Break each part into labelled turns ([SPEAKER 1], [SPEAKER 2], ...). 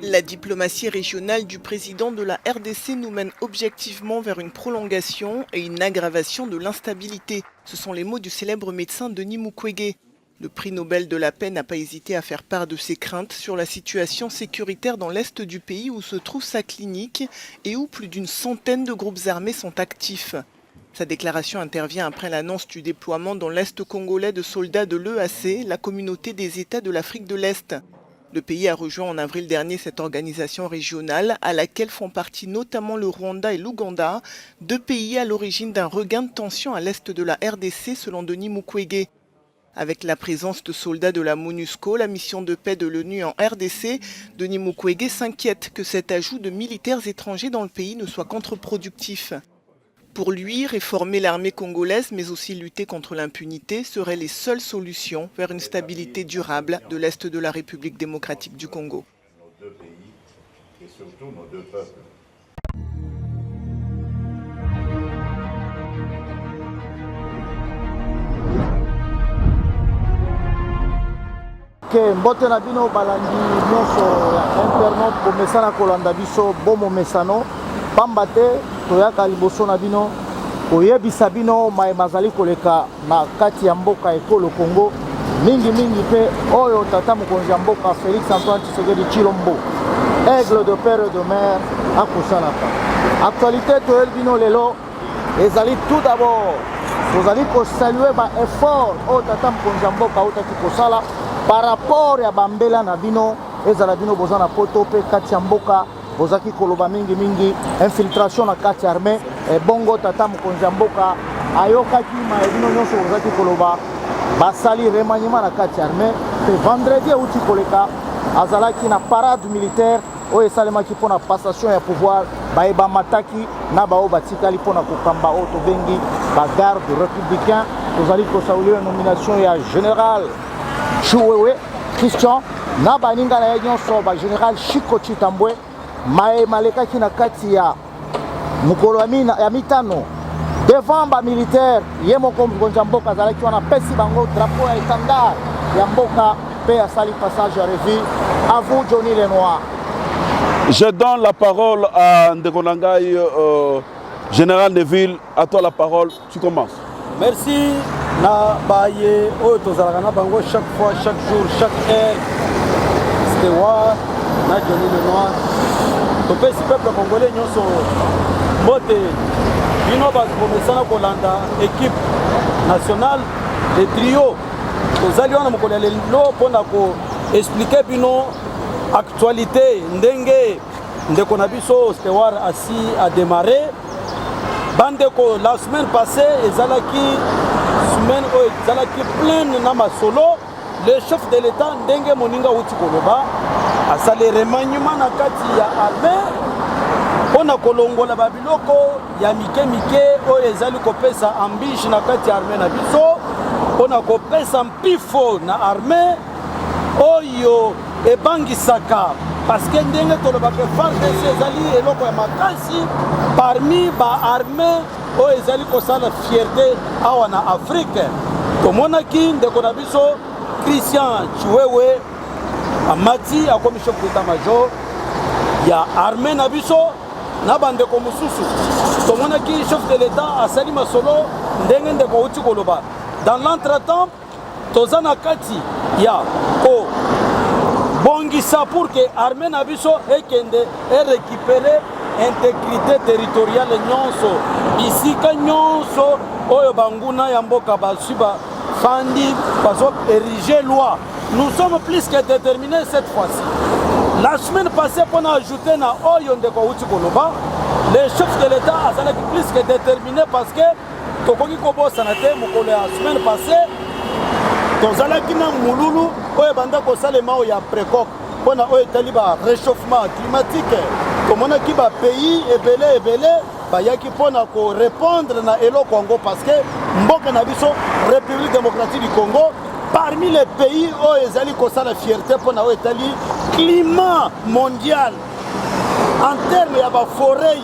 [SPEAKER 1] La diplomatie régionale du président de la RDC nous mène objectivement vers une prolongation et une aggravation de l'instabilité. Ce sont les mots du célèbre médecin Denis Mukwege. Le prix Nobel de la paix n'a pas hésité à faire part de ses craintes sur la situation sécuritaire dans l'est du pays où se trouve sa clinique et où plus d'une centaine de groupes armés sont actifs. Sa déclaration intervient après l'annonce du déploiement dans l'est congolais de soldats de l'EAC, la communauté des États de l'Afrique de l'Est. Le pays a rejoint en avril dernier cette organisation régionale à laquelle font partie notamment le Rwanda et l'Ouganda, deux pays à l'origine d'un regain de tension à l'est de la RDC selon Denis Mukwege. Avec la présence de soldats de la MONUSCO, la mission de paix de l'ONU en RDC, Denis Mukwege s'inquiète que cet ajout de militaires étrangers dans le pays ne soit contre-productif. Pour lui, réformer l'armée congolaise, mais aussi lutter contre l'impunité, seraient les seules solutions vers une stabilité durable de l'Est de la République démocratique du Congo.
[SPEAKER 2] Nos deux pays et surtout nos deux peuples.
[SPEAKER 3] Mbote na bino balandi nyonso ya internet bomesana kolanda biso bomo mesano pamba te toyaka liboso na bino koyebisa bino mazali koleka na kati ya mboka ekolo Congo mingi pe oyo tata mokonzi ya mboka Félix Antoine Tshisekedi Tshilombo aigle de père et de mère akosalaka. Actualité toyebi bino lelo ezali tout d'abord tozali kosalue ba effort oyo tata mokonzi ya mboka otaki kosala par rapport ya bambela na bino ezala bino boza na poto pe kati ya mboka bozaki koloba mingi infiltration na kati ya armée bongo tata mokonzi ya mboka ayokaki bino nyonso bozaki koloba basali remaniement na kati ya armée pe vendredi euti koleka azalaki na parade militaire oyo esalemaki mpona passation ya pouvoir bayeba mataki na bao batikali mpona kokamba oyo tobengi bagarde républicain. Tozali kosaluer nomination ya général Chouwewe Christian na baninga na ye nyonso ba général Chiko Chitambwe malekaki na kati ya mokolo ya mitano devant ba militaire ye moko mokonzi ya mboka azalaki wana pesi bango drapeau ya étendard ya mboka pe asali passage à revue. À vous Johnny Lenoir.
[SPEAKER 4] Je donne la parole à Ndekonangai, général Neville. À toi la parole, tu commences.
[SPEAKER 5] Merci. Na baye oyo tozalaka na bango chaque fois, chaque jour, chaque heure. Stewa na Johnny Lenoir. Topesi peuple congolais nyonso mbote bino bomesana kolanda équipe nationale de trio. Tozali wana mokolo ya lelo mpona ko expliquer bino actualité ndenge ndeko na biso Stewart asi a démarré. Bandeko la semaine passée ezalaki semaine oyo ezalaki pleine na masolo. Le chef de l'État ndenge moninga uti koloba asali remaniement na kati ya armée mpona kolongola babiloko ya mike oyo ezali kopesa ambition na kati ya armée na biso mpona kopesa mpifo na armée oyo ebangisaka parce que ndenge tolobaka FARDC ezali eloko ya makasi parmi baarmée oyo ezali kosala fierté awa na Afrique. Tomonaki ndeko na biso Christian Chiwewe amati akomi chef d'état-major ya armée na biso na bandeko mosusu. Tomonaki chef de l'État asali masolo ndenge ndeko uti koloba. Dans l'entretemps toza na kati ya ko bongisa pour que armée na biso ekende récupérer intégrité territoriale nyonso bisika nyonso oyo banguna ya mboka basuba fandi baso ériger loi. Nous sommes plus que déterminés cette fois-ci. La semaine passée pour ajouter na oyo ndeko uti koloba le chef de l'État azalaki plus que déterminé parce que tokoki kobosana te mokolo ya semaine passée tozalaki na mululu oyo banda kosalema oyo ya précoque mpona oyo etali ba réchauffement climatique. Tomonaki ba pays ebele bayaki mpona korépondre na eloko yango parce que mboka na biso République démocratique du Congo parmi les pays oyo ezali kosala fierté mpona oyo etali climat mondial en terme ya baforêt.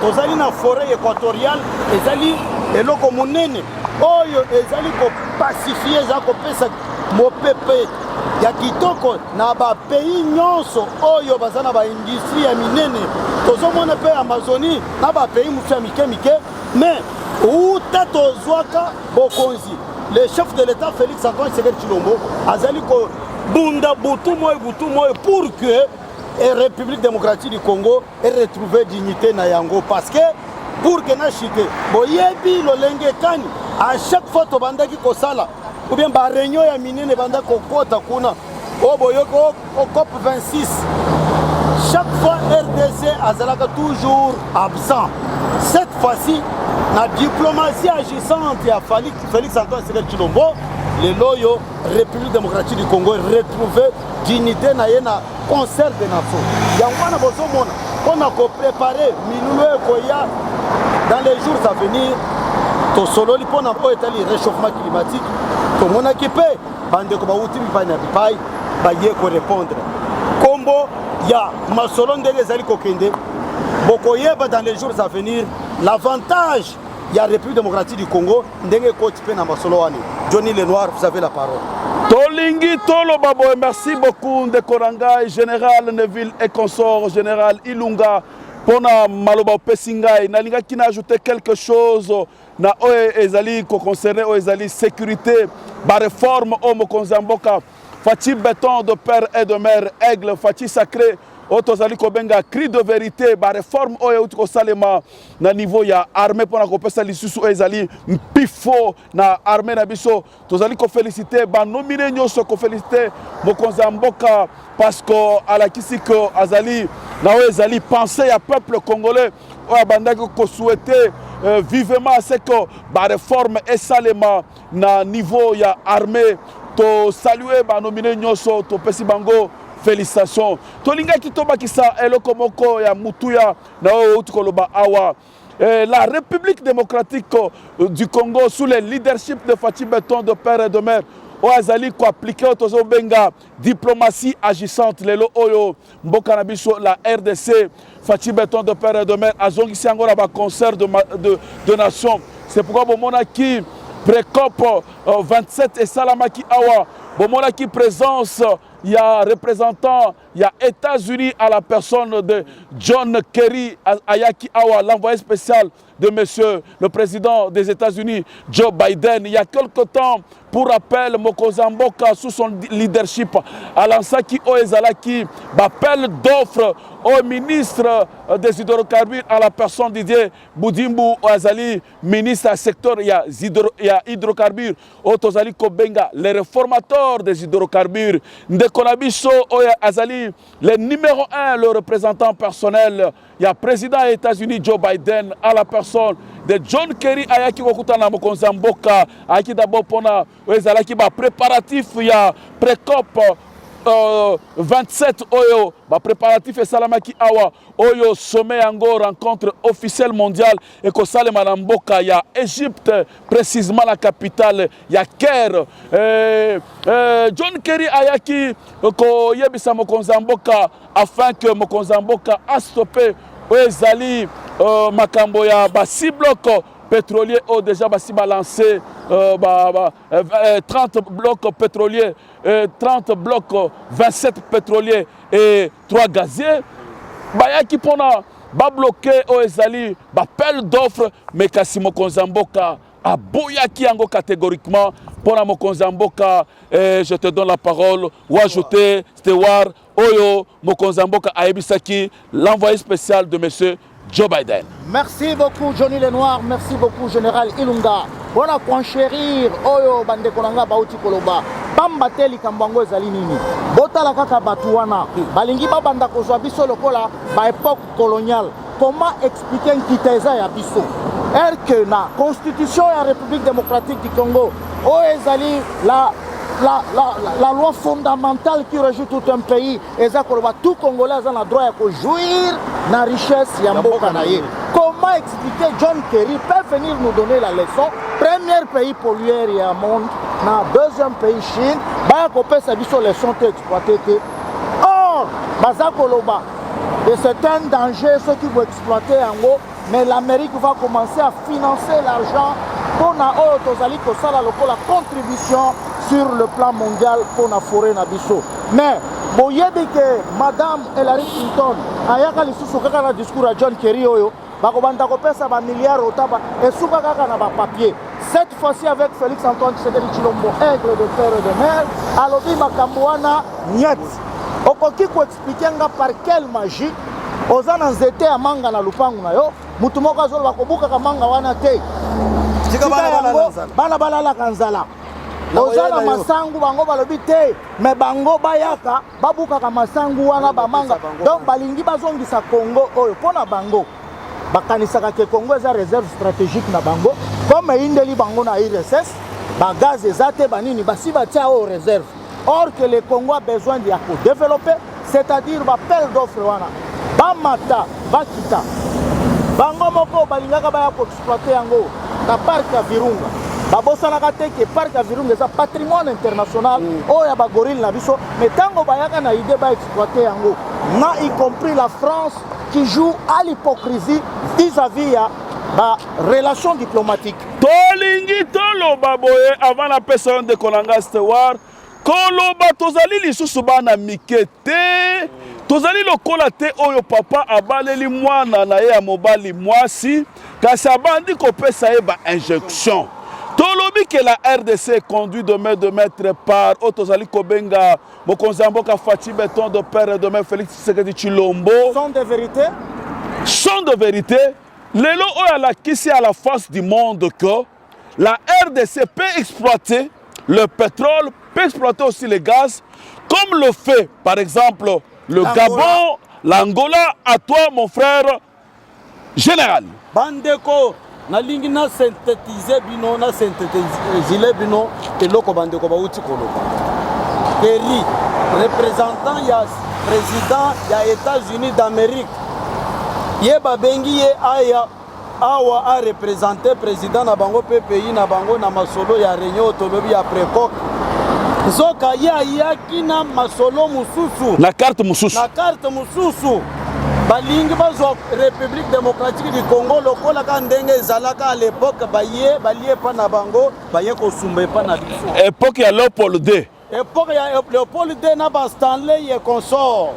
[SPEAKER 5] Tozali na forêt équatoriale ezali eloko monene oyo ezali kopacifie eza kopesa mopepe ya kitoko na bapays nyonso oyo baza na baindustrie ya minene tozomona mpe Amazonie na bapays mosusu ya mike mais uta tozwaka bokonzi le chef de l'état Félix Antoine Tshisekedi Tshilombo azali kobunda butu moyo pour que la République démocratique du Congo ait retrouvé dignité na yango parce que pour que na chite boyebi lolenge kani à chaque fois to bandaki kosala ou bien ba réunion ya minene banda kokota kuna o boyoko au COP 26 chaque fois RDC azalaka toujours absent. Cette fois-ci la diplomatie agissante ya Félix Antoine Tshisekedi Tshilombo les loyaux République démocratique du Congo retrouver dignité na yena concert des nations. Yangwana bozomona on a préparé milulu ekoya dans les jours à venir to solo li pona po etali réchauffement climatique to mona kipe bande ko bauti bipanya bipai ba ye ko répondre kombo ya masolo ndenge zali kokende bokoyeba dans les jours à venir l'avantage ya République démocratique du Congo ndenge ko tipe na masolo wani. Johnny Lenoir, vous avez la parole.
[SPEAKER 4] Tolingi Tolo Babo, merci beaucoup de Korangai, général Neville et consort, général Ilunga, Pona Maloba Pesingai, Nalinga qui n'a ajouté quelque chose, na Oe Ezali, ko concerné Oe Ezali, sécurité, ba réforme Omo Konzamboka, Fati béton de père et de mère, aigle, Fati sacré, Otozali Kobenga, cri de vérité, ba réforme Oe Outko Salema, na niveau ya armée pour la kopesa lisusu Ezali, pifo na armée na biso, Tozali ko féliciter, ba nominé nyoso ko féliciter, Mokonzamboka, parce que à la kisiko Azali, na Oe Ezali, penser à peuple congolais, Oe Bandaki ko souhaiter vivement à ce que ba réforme et Salema, na niveau ya armée, to saluer ba nominé nyoso, to pesi bango, félicitations. Tolinga Kitoba Kisa, Elokomoko ya Mutuya, Nao Utkoloba Awa. La République démocratique du Congo, sous le leadership de Fati Béton de père et de mère, Oazali ko appliqué au Tozo Benga, diplomatie agissante, Lelo Oyo, Mbokanabiso, la RDC, Fati Béton de père et de mère, Azongi Siangora, concert de nations. C'est pourquoi Bomona qui précope 27 et Salamaki Awa, Bomona qui présence. Il y a représentant, il y a États-Unis à la personne de John Kerry Ayaki Awa, l'envoyé spécial de monsieur le président des États-Unis, Joe Biden. Il y a quelque temps, pour rappel, Mokonzamboka, sous son leadership, Alansaki Oezalaki, appel d'offres au ministre des hydrocarbures à la personne Didier Boudimbu Oazali, ministre du secteur, il y a hydrocarbures, Otozali Kobenga, les réformateurs des hydrocarbures, Ndekonabiso Azali, le numéro 1, le représentant personnel, il y a président des États-Unis Joe Biden à la personne de John Kerry Ayaki Kokutana Mokonzamboka, Ayaki d'abord pona Oezalaki ba préparatif, il y a précop 27 Oyo, ba préparatif et Salamaki Awa, Oyo sommet Ango, rencontre officielle mondiale et que Salem Malamboka, il y a Égypte, précisément la capitale, il y a Caire. John Kerry Ayaki, ko Yebisa Mokonzamboka, afin que Mokonzamboka a stoppé Oezali, Makambo ya ba 6 blocs pétroliers ont déjà lancé 30 blocs pétroliers, 30 blocs, 27 pétroliers et 3 gaziers. Bayaki pona ba bloqué Oezali, appel d'offres, mais Kasimo Konzamboka a boyaki yango catégoriquement pour la Mokonzamboka. Je te donne la parole ou ajouter Stewart Oyo Mokonzamboka Aebisaki, l'envoyé spécial de monsieur Joe Biden.
[SPEAKER 3] Merci beaucoup Johnny Lenoir, merci beaucoup Général Ilunga. On a conchérir Oyo Bandekonanga Bauti Koloba. Bambate likambango ezali nini? Botala kaka batuwana. Balingi babanda kozwa biso lokola ba époque coloniale. Comment expliquer nkiteza ya biso? Que na constitution ya République démocratique du Congo, Oyo ezali la loi fondamentale qui régit tout un pays, tout Congolais a le droit de jouir de la richesse Yamboka Naye. Comment expliquer John Kerry peut venir nous donner la leçon? Premier pays pollueur au monde, deuxième pays Chine, il sa leçon exploiter. Or, Bazakoloba, c'est un danger ceux qui vont exploiter en haut, mais l'Amérique va commencer à financer l'argent pour la contribution sur le plan mondial pour la forêt na biso. Mais boyebi que Madame Hillary Clinton ayaka lisusu kaka na discours à John Kerry oyo bakobanda kopesa ba milliards otaba esuka kaka na ba papier. Cette fois-ci avec Félix Antoine Tshisekedi Tshilombo, aigle de terre et de mer, alobi makambo wana nyet. Okoki ko expliquer nga par quelle magie oza na nzete ya manga na lupangu na yo mutu moko azoloba kobukaka manga wana te. Tika bana balalaka nzala. Oza na masangu bango balobi te, mais bango bayaka babukaka masangu wana bamanga. Donc balingi bazongisa Congo oyo pona bango. Bakanisaka ke Congo eza réserve stratégique na bango. Comme indeli bango na IRSS, ba gaz ezate banini basi batia au réserve. Or que le Congo a besoin de développer, c'est-à-dire ba pelle d'offre wana. Ba mata, ba kita. Bango moko balingaka ba ko exploiter yango na parc ya Virunga. Babosanaka te ke parc ya Virunga eza patrimoine international oya ba gorille na biso, mais tango bayaka na idée ba exploiter yango. Na y compris la France qui joue à l'hypocrisie vis-à-vis ya ba relation diplomatique.
[SPEAKER 4] Tolingi toloba boye avant la personne de Konanga Stewart koloba tozali lisusu bana mikete tozali lokola te oyo papa abaleli mwana na ye ya mobali mwasi kasi abandi kopesa ye ba injection. Tolobi que la RDC est conduite de maître par Otozali Kobenga, mokonzi ya mboka Faci Beton de père et de mère Félix Tshisekedi Tshilombo.
[SPEAKER 3] Sont de vérité?
[SPEAKER 4] Sont de vérité. Lelo oyo alakisi à la face du monde que la RDC peut exploiter le pétrole, peut exploiter aussi le gaz, comme le fait par exemple le Gabon, l'Angola, à toi mon frère général.
[SPEAKER 5] Bandeko, nalingi na synthétiser bino, na synthétiser bino, eloko bandeko ba uti koloba. Kerry, représentant ya président ya États-Unis d'Amérique. Ye babengi ye aya awa a représenté président na bango PPI na bango na masolo ya réunion autonomie ya précoc. Zoka ye ayaki na masolo mususu.
[SPEAKER 4] La carte mususu.
[SPEAKER 5] La carte mususu. Balingi bazo République démocratique du Congo lokola ka ndenge ezalaka à l'époque baye balie pa na bango baye ko sumba pa na biso.
[SPEAKER 4] Époque ya Léopold II.
[SPEAKER 5] Époque ya Léopold II na ba Stanley ye consort.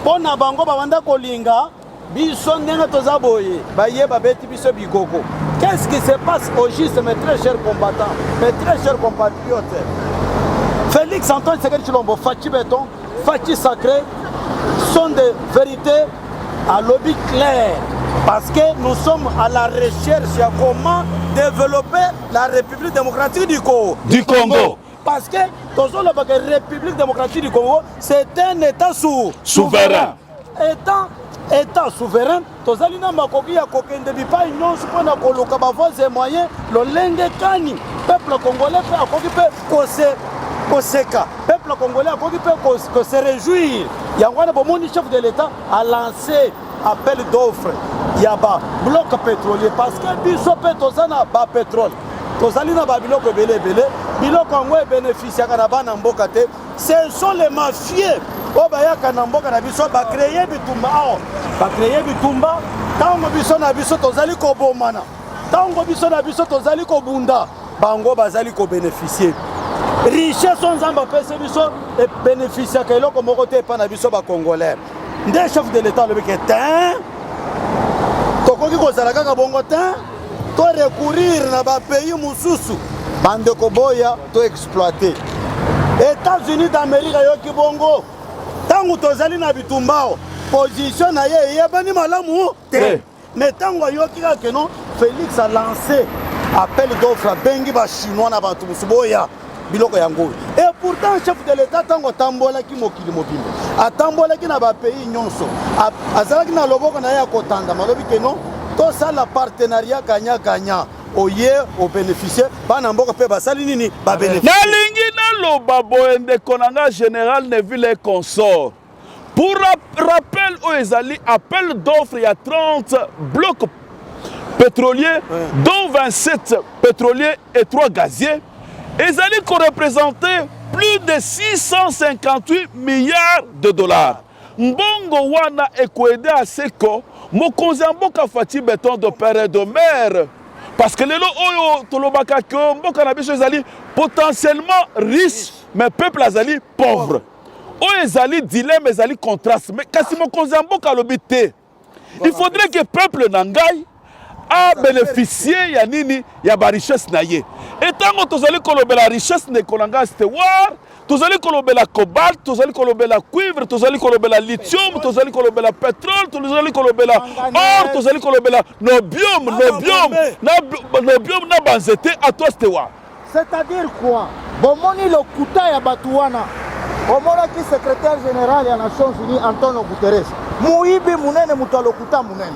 [SPEAKER 5] Pona bango bawanda kolinga biso ndenge toza boye baye babeti biso bikoko. Qu'est-ce qui se passe au juste mes très chers combattants, mes très chers compatriotes? Félix Antoine Tshisekedi Tshilombo, Faci Beton, Faci Sacré sont de vérité à lobby clair parce que nous sommes à la recherche de comment développer la République démocratique du Congo. Parce que la République démocratique du Congo, c'est un État souverain. État souverain, tozalina makoki ya kokende bipai nyonso pona koluka bavoies et moyens lolenge kani peuple congolais peut akoki pe koseka peuple congolais akoki pe se réjouir yangwana bomoni chef de l'État a lancé appel d'offres ya ba bloc pétrolier parce que biso pe tozana ba pétrole tozalina ba biloko belé biloko ngwe bénéficiaka na bana mboka te. Ce sont les mafieux obayaka na mboka na biso ba créer bitumba tango biso na biso tozali kobomana tango biso na biso tozali kobunda bango bazali ko bénéficier richesse nzamba pese biso et bénéficier ka eloko moko te pa na biso ba congolais nde chef de l'état le beke tin tokoki kozala kaka bongo tin to recourir na ba pays mususu bande koboya to exploiter. États-Unis d'Amérique yoki bongo tango tozali na bitumbao position na ye yebani malamu te mais tango yoki ka non Félix a lancé appel d'offre bengi ba chinois na bantu musuboya biloko yango et pourtant chef de l'état tango tambola ki mokili mobimba atambola ki na ba pays nyonso azalaki na loboko na ya kotanda malobi ke non to ça la partenariat gagnant oye au bénéficier bana mboka pe basali nini ba bénéficier
[SPEAKER 4] nalingi na loba boende konanga général Neville et consort pour rappel au ezali appel d'offres il y a 30 blocs pétroliers dont 27 pétroliers et 3 gaziers ezali ko représenter plus de 658 milliards de dollars. Mbongo wana ekoede à seko mokonzi mboka Faci Beton de père et de mère parce que lelo oyo tolobaka que mboka na biso ezali potentiellement riche mais peuple azali pauvre oyo ezali dilemme ezali contraste mais kasi mokonzi ya mboka alobi te il faudrait que peuple na ngai a bénéficié ya nini ya ba richesse na ye etango tozali kolobela richesse ndeko na ngai Stewart tozali kolobela cobalt tozali kolobela cuivre tozali kolobela lithium tozali kolobela pétrole tozali kolobela or tozali kolobela nobium na banzete à toi Stewart.
[SPEAKER 3] C'est-à-dire quoi? Bomoni lokuta ya batu wana omonaki secrétaire général ya Nations Unies Antonio Guterres muibi munene mutu alokuta munene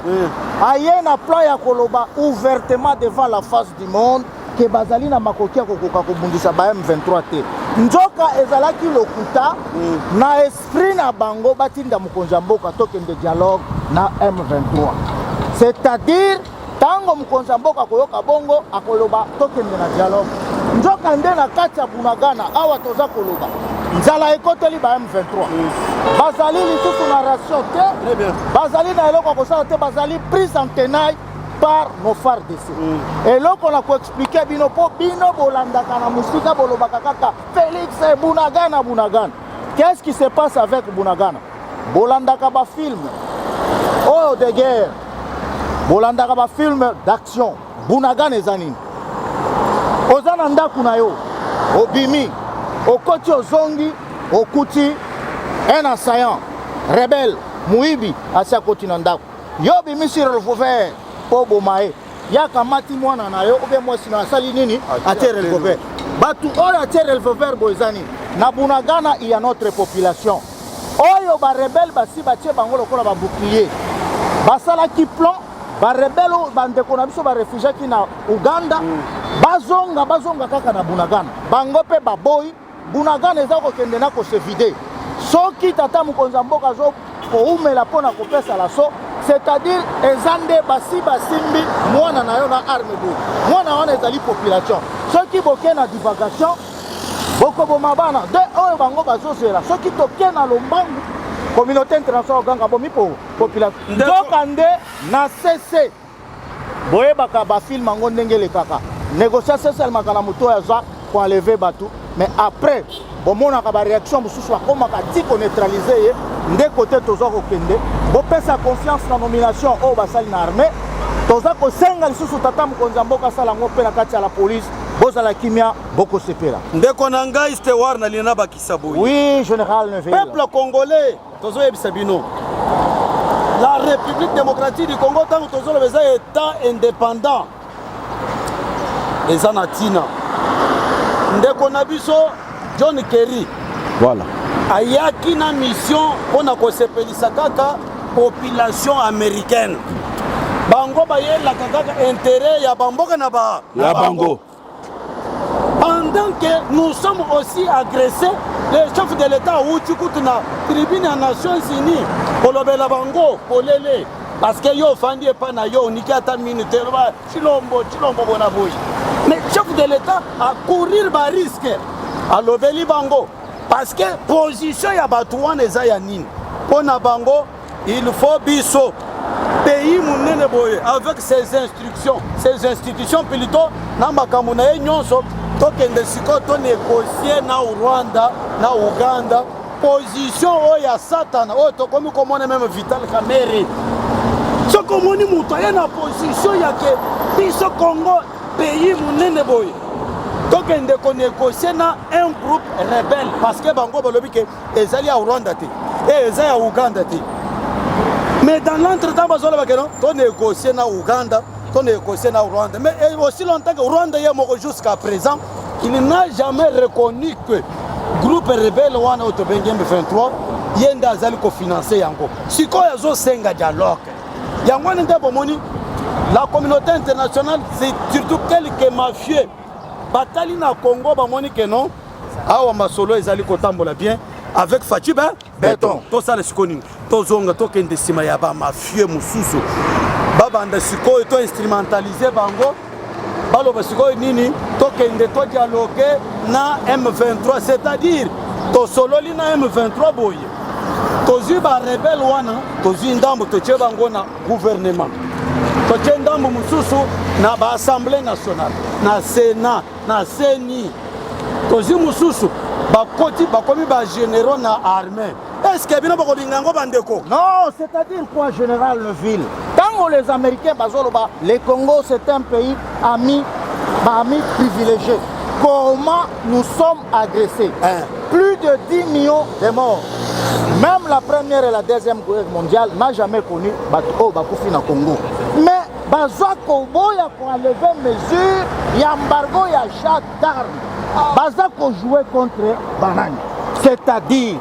[SPEAKER 3] aye na plan ya koloba ouvertement devant la face du monde ke bazali na makoki ya kokoka kobundisa ba M23 te nzoka ezalaki lokuta na esprit na bango batinda mokonzi ya mboka tokende dialogue na M23 c'est-à-dire tango mokonzi ya mboka koyoka bongo akoloba tokende na dialogue nzoka nde na kati ya Bunagana awa toza koloba nzala ekoteli ba M23 bazali lisusu na ration te bazali na eloko kosala te bazali prise en tenaille par nos FARDC eloko na koexplike bino po bino bolandaka na musika bolobaka kaka Félix Bunagana qu'est-ce qui se passe avec Bunagana bolandaka ba film oyo de guerre bolandaka ba film d'action Bunagana ezanini oza na ndaku na yo obimi okoti ozongi okuti un assaillant rebelle muibi asi akoti na ndako yo bimi sur revolver po bomae yaka mati mwana na yo obe mwasi na asali nini atie revolver batu oyo atie revolver boezani na Bunagana il y a notre population oyo ba rebelle basi batie bango lokola ba bouclier basala ki plan ba rebelle bandeko na biso ba réfugié ki na Uganda bazonga kaka na Bunagana bango pe baboyi Bunagana eza kokende na ko se vider soki tata mokonzi ya mboka zo koumela mpona kopesa laso c'est-à-dire ezande basi basimbi mwana na yo na arme boye mwana wana ezali population soki boke na divagation bokoboma bana de oyo bango bazozela soki toke na lombangu communauté internationale oganga bomi po population nzoka nde na cc boyebaka bafilme yango ndenge elekaka négociation esalemaka na moto oyo aza koenleve bato mais après bomonaka baréaction mosusu bakomaka ti koneutralize ye nde kote toza kokende bopesa confiance na nomination oyo basali na armée toza kosenga lisusu tata mokonzi ya mboka asala yango mpe na kati ya la police bozala kimia bokosepela
[SPEAKER 5] ndeko na ngai Stewart na liena bakisa boye
[SPEAKER 3] oui général Neville
[SPEAKER 5] peuple congolais tozoyebisa bino la République démocratique du Congo ntango tozoloba eza état indépendant eza na ntina ndeko na biso John Kerry
[SPEAKER 4] Voilà.
[SPEAKER 5] ayaki na mission mpona kosepelisa kaka population américaine bango bayelaka kaka intérêt ya bamboka na
[SPEAKER 4] bango.
[SPEAKER 5] Pendant que nous sommes aussi agressés, le chef de l'État outi kutu na tribune des Nations Unies kolobela bango kolele parce que yo fandi epa na yo niki ata minute chilombo bona boy. Mais chef de l'État a courir ba risque alobeli bango parce que position ya batu wana eza ya nini pona bango il faut biso pays munene boye avec ses instructions ses institutions plutôt na makambo na ye nyonso tokende siko to négocier na Rwanda na Uganda position oyo ya satana oyo tokomi komona même Vital Kamerhe soko moni mutu aye na position ya ke biso Congo pays munene boye tokende konégocier na un groupe rebelle parce que bango balobi ke ezali ya Rwanda te et ezali ya Uganda te. Mais dans l'entretemps, on négocié na Ouganda, on négocié na Rwanda. Mais aussi longtemps que Rwanda est jusqu'à présent, il n'a jamais reconnu que le groupe rebelle Wana Otobengem 23 yenda azali ko financer yango. Siko yazo senga dialogue. Yango nde bomoni la communauté internationale c'est surtout quelques mafieux. Batali na Congo bomoni que non. Awa masolo ezali ko tambola bien avec Fachi béton. Tout ça le sikoni. Tozonga tokende sima ya ba mafieux mususu babanda sikoyo to instrumentaliser bango baloba sikoyo nini tokende to dialoguer na M23 c'est-à-dire to sololi na M23 boye tozi ba rebelle wana tozi ndambo to che bango na gouvernement totie ndambo mosusu na baassemblée nationale na sénat na CENI tozi mosusu bakoti bakomi bagénéraux na armée. Est-ce que bino bakolinga yango bandeko?
[SPEAKER 3] Non, c'est-à-dire quoi, Général Neville? Tant que les Américains, le Congo, c'est un pays ami privilégié. Comment nous sommes agressés? Plus de 10 millions de morts. Même la première et la deuxième guerre mondiale n'a jamais connu Bakoufi na Congo. Mais Baza Koboya pour enlever mesures, il y a embargo, il y a chat d'armes. Baza ko jouer contre Banani. C'est-à-dire,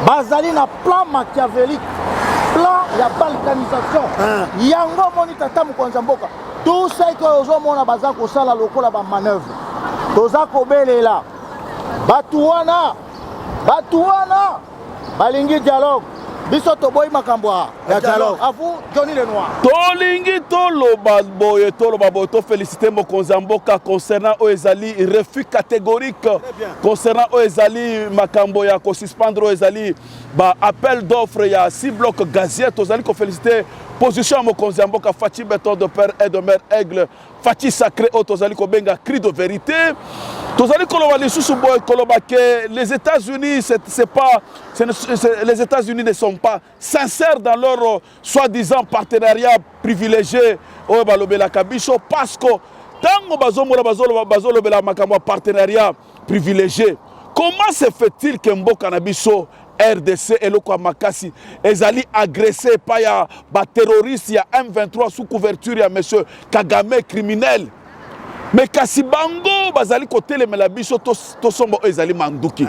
[SPEAKER 3] Bazali na plan machiavélique, plan ya balkanisation. Yango moni tata mukonza mboka. Tout ce que ozomona baza ko sala lokola ba manœuvre. Toza ko belela. Batuana balingi dialogue. Biso toboyi makambo ya dialogue. A vous Johnny Lenoir.
[SPEAKER 4] Tolingi toloba boye to féliciter mokonza mboka concernant Oezali refus catégorique concernant Oezali makambo ya ko suspendre Oezali ba appel d'offre ya 6 blocs gaziers tozali ko féliciter position mokonza mboka Fachi Béton de Père et de Mère Aigle Fachi sacré tozali ko benga cri de vérité. Tozali koloba lisusu boy koloba que les États-Unis les États-Unis ne sont pas sincères dans leur soi-disant partenariat privilégié au balobela kabiso parce que tango bazolobela makambo partenariat privilégié. Comment se fait-il que mboka na biso RDC et le Makassi ezali agressé par ya ba terroriste ya M23 sous couverture ya monsieur Kagame criminel? Mais kasi bango bazali côté le melabiso to sombo ezali manduki.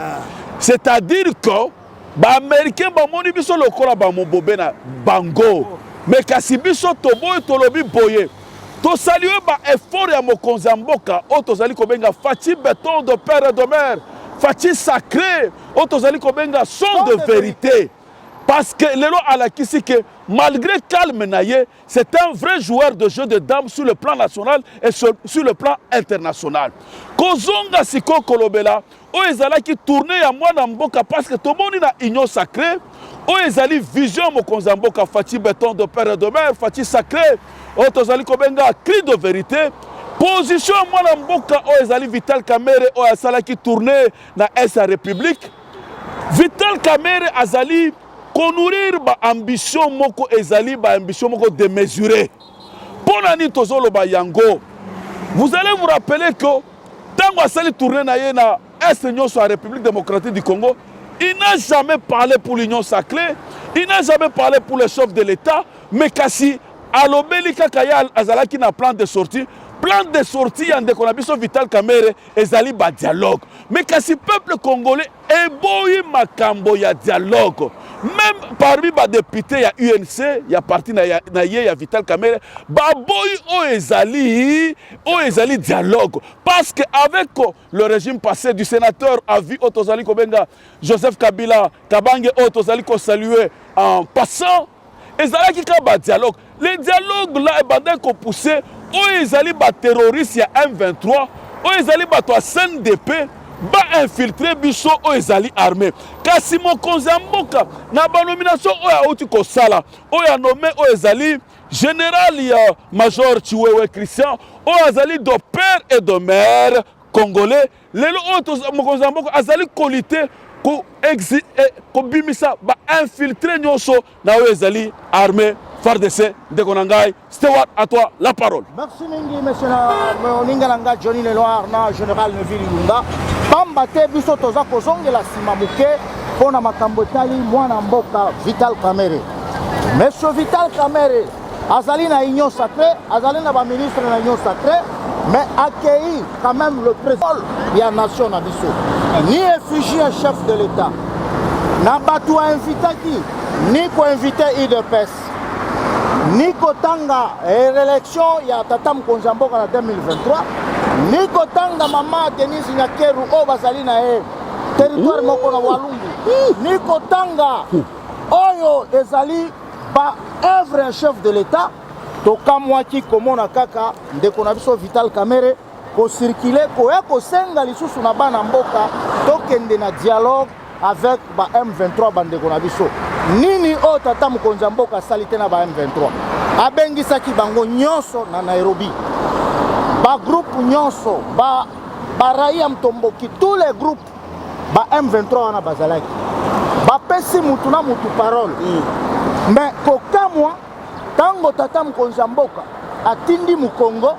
[SPEAKER 4] C'est-à-dire que ba américain ba moni biso lokola ba mobobe na bango. Mais kasi biso to boy to lobi boye. To saluer ba effort ya mokonza mboka o to zali ko benga Fachi Béton de Père et de Mère. Fachi sacré o to zali ko benga son de vérité. Parce que Lelo Alakisi que malgré calme naye, c'est un vrai joueur de jeu de dames sur le plan national et sur le plan international. Kozonga siko kolobela, o ezala ki tourner ya mwana mboka parce que tomoni na union sacrée, o ezali vision mokonza mboka Fachi Béton de Père et de Mère, Fachi sacré, o tozali kobenga cri de vérité. Position mwana mboka o ezali Vital Kamerhe o asala ki tourner na SA République. Vital Kamerhe azali konourrir ba ambition moko ezali ba ambition moko démesurée. Ponani tozolo ba yango. Vous allez vous rappeler que tango asali tourner na ye na Est sur la République démocratique du Congo, il n'a jamais parlé pour l'Union sacrée, il n'a jamais parlé pour le chef de l'État, mais kasi alobeli kakaya azalaki na plan de sortie. Plan de sortie en déconabiso Vital Kamerhe ezali ba dialogue. Mais kasi peuple congolais eboyi makambo ya dialogue. Même parmi les députés, il y a UNC, il y a parti il y a Vital Kamerhe, baboy o ezali dialogue. Parce qu'avec le régime passé du sénateur à vie Otozali Kobenga, Joseph Kabila, Kabange Otozali ko saluer en passant, ezali ki ka dialogue. Les dialogues là, bandé ko poussé, o ezali ba terroriste ya M23, o ezali ba to CNDP. Ba infiltré biso o ezali armé. Kasi mokonza mboka na ba nomination o ya outi ko sala. O ya nommé o ezali général ya major Chiwewe Christian o ezali de Père et de Mère congolais. Lelo o mokonza mboka azali qualité ko bimisa ba infiltré nyonso na o ezali armé. FARDC de Konangai. Stewart, à toi la parole.
[SPEAKER 3] Merci Mingi, monsieur Ningalanga, Johnny Lenoir, général Neville Ilunga. Bambate biso toza kozonge la simamuke pona makambo tali mwana mboka Vital Kamerhe. Monsieur Vital Kamerhe azali na union sacrée, azali na ba ministre na union sacrée, mais accueilli quand même le président de la nation na biso. Ni effigie un chef de l'État. Na batu invitaki, ni ko inviter IDPS. Niko Tanga réélection ya tata mokonza mboka na 2023. Niko Tanga mama Denise Nyakeru o bazali na territoire moko na Walungu. Niko Tanga oyo ezali ba œuvre chef de l'État. Toka mwaki komona kaka ndeko na biso Vital Kamerhe ko circuler ko ya ko senga lisusu na bana mboka tokende na dialogue avec ba M23 bandeko na biso. Nini o tata mokonza mboka salite na ba M23. abengisaki bango nyonso na Nairobi. Ba groupe nyonso, ba raia Mtomboki, tous les groupes, ba M23 wana bazalaki. Ba pesi mutu na mutu parole. Mais kokamwa tango tata mokonzi ya mboka atindi Mukongo,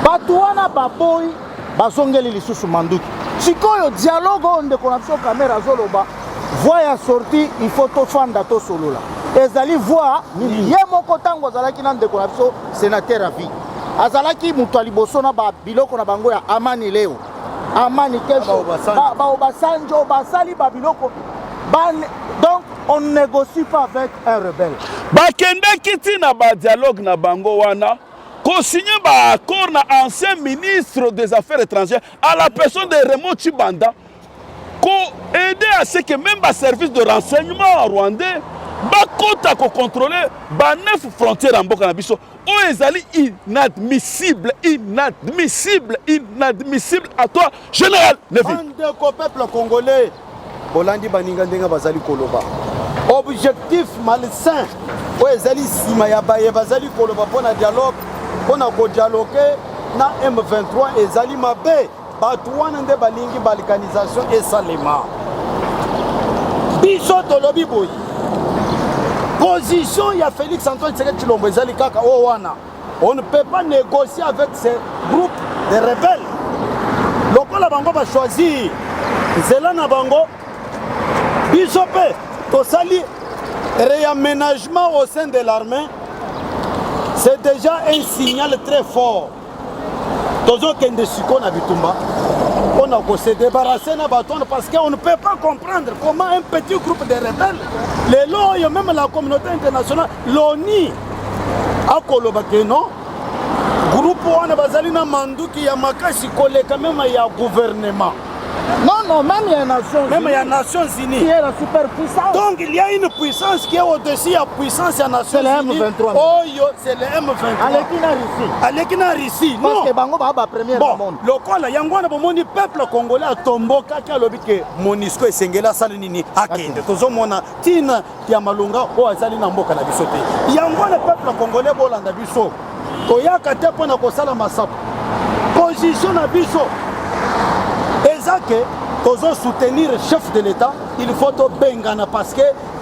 [SPEAKER 3] batu wana baboyi bazongeli lisusu manduki. Sikoyo dialogue on de connexion caméra zoloba, voix ya sorti il faut tofanda to solola. Ezali voix ni ye moko tango azalaki na de connexion sénateur à vie. Azalaki mutu aliboso na ba biloko na bango ya amani leo. Amani kesho ba obasanjo basali ba biloko. Donc on ne négocie pas avec un rebelle.
[SPEAKER 4] Bakende kiti na ba dialogue na bango wana. Co-signer un accord na ancien ministre des Affaires étrangères à la personne de Raymond Tshibanda, aider à ce que même le service de renseignement rwandais va contrôler les 9 frontières en Bokanabiso. Inadmissible, inadmissible, inadmissible à toi, général Neville.
[SPEAKER 5] Le peuple congolais, Bolandi Baninga Ndenga Bazali Koloba. Objectif malsain, Ezali Simayabaye Bazali Koloba pour un dialogue. On a dialogué na M23 et Zali Mabe, Batouane de Balingi balkanisation et Salema. Biso Tolobi Boy. Position, il y a Félix Antoine Tshisekedi Tshilombo Zali Kaka Owana. On ne peut pas négocier avec ces groupes de rebelles. Lokola Bango va choisir Zelana Bango, Bisope, Tosali, réaménagement au sein de l'armée. C'est déjà un signal très fort. Tozo Kende Siko na Bitumba, on a se débarrasser de bâton parce qu'on ne peut pas comprendre comment un petit groupe de rebelles, les lois, même la communauté internationale, l'ONU, a colobé non. Groupe wana bazali na manduki ya makasi koleka même ya gouvernement.
[SPEAKER 3] Non, même il y a les Nations Unies.
[SPEAKER 5] Même il y a les Nations Unies.
[SPEAKER 3] Qui est la superpuissance.
[SPEAKER 5] Donc il y a une puissance qui est au-dessus de la puissance des Nations Unies.
[SPEAKER 3] Oh,
[SPEAKER 5] c'est le M23.
[SPEAKER 3] Alekina Russie.
[SPEAKER 5] Non.
[SPEAKER 3] Parce que Bango va la première
[SPEAKER 5] bon,
[SPEAKER 3] monde.
[SPEAKER 5] Lokola, yangwana bomoni peuple congolais a tomboka ki alobi ke Monisco esengela sali nini akende. Tozomona tina ya malunga o azali na mboka na biso te. Yangwana peuple congolais bolanda biso. Toyaka te pona kosala masapo. Position na biso. Que pour soutenir le chef de l'État, il faut bengana parce que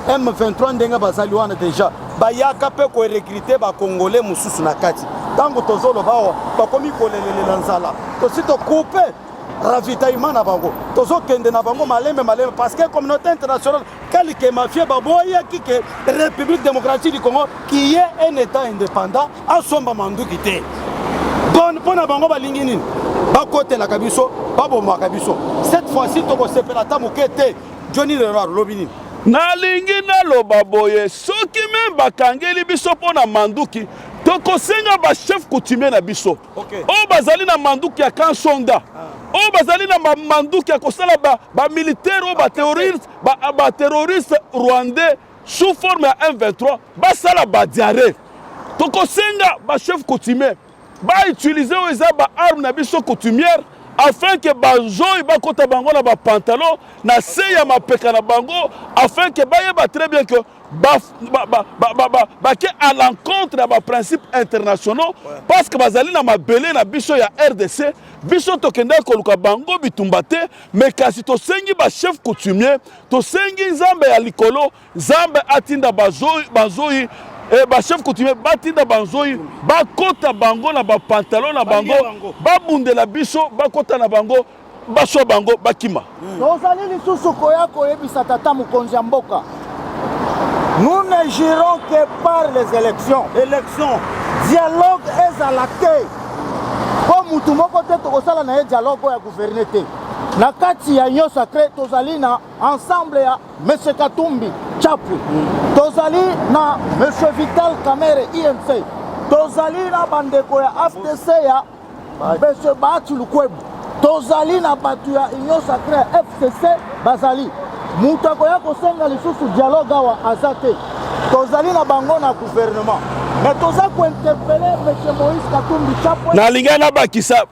[SPEAKER 5] M23 ndenga bazali wana déjà bayaka pe ko recruter ba congolais mususu na kati tango tozolo bawo bakomi kolelele nzala to sito couper ravitaillement na bango tozo kende na bango malembe parce que communauté internationale quelque mafia baboya ki que République démocratique du Congo qui est un état indépendant a somba manduki te bon pona bango balingi nini bakote la kabiso babo makabiso cette fois-ci toko sepela tamukete Johnny Leroy lobini
[SPEAKER 4] nalingi na loba boye soki même bakangeli biso pona manduki toko senga ba chef coutumier na biso o bazali na manduki ya Kansonda o bazali na manduki ya kosala ba militaire o ba terroriste rwandais sous forme ya M23 basala ba diarrhée toko senga ba chef coutumier ba utiliser eza ba arme na biso coutumière afin que bazoi ba kota bango na ba pantalon na se ya mapeka na bango afin que ba yeba très bien que ba ke à l'encontre de ba principes internationaux parce que bazali na mabele na biso ya RDC biso tokenda koluka bango bitumbate mais kasi to sengi ba chef coutumier to sengi nzambe ya likolo nzambe atinda bazoi ba chef coutumier batinda banzoi bakota bango na ba pantalon na bango babundela biso bakota na bango baswa bango bakima
[SPEAKER 3] tozali lisusu koya koyebisa tata mokonzi ya mboka nous ne gérons que par les élections dialogue ezala te po mutu moko te tokosala na ye dialogue ya gouverner te na kati ya union sacré tozali na ensemble ya M. Katumbi Chapwe tozali na M. Vital Kamerhe INC tozali na bandeko ya FDC ya M. Bahati Lukwebo tozali na batu ya union sacré ya FCC bazali mutu akoya kosenga lisusu dialogue awa aza te tozali na bango na gouvernement mais toza kointerpele M. Moïse Katumbi Chapwe
[SPEAKER 4] nalinga na bakisa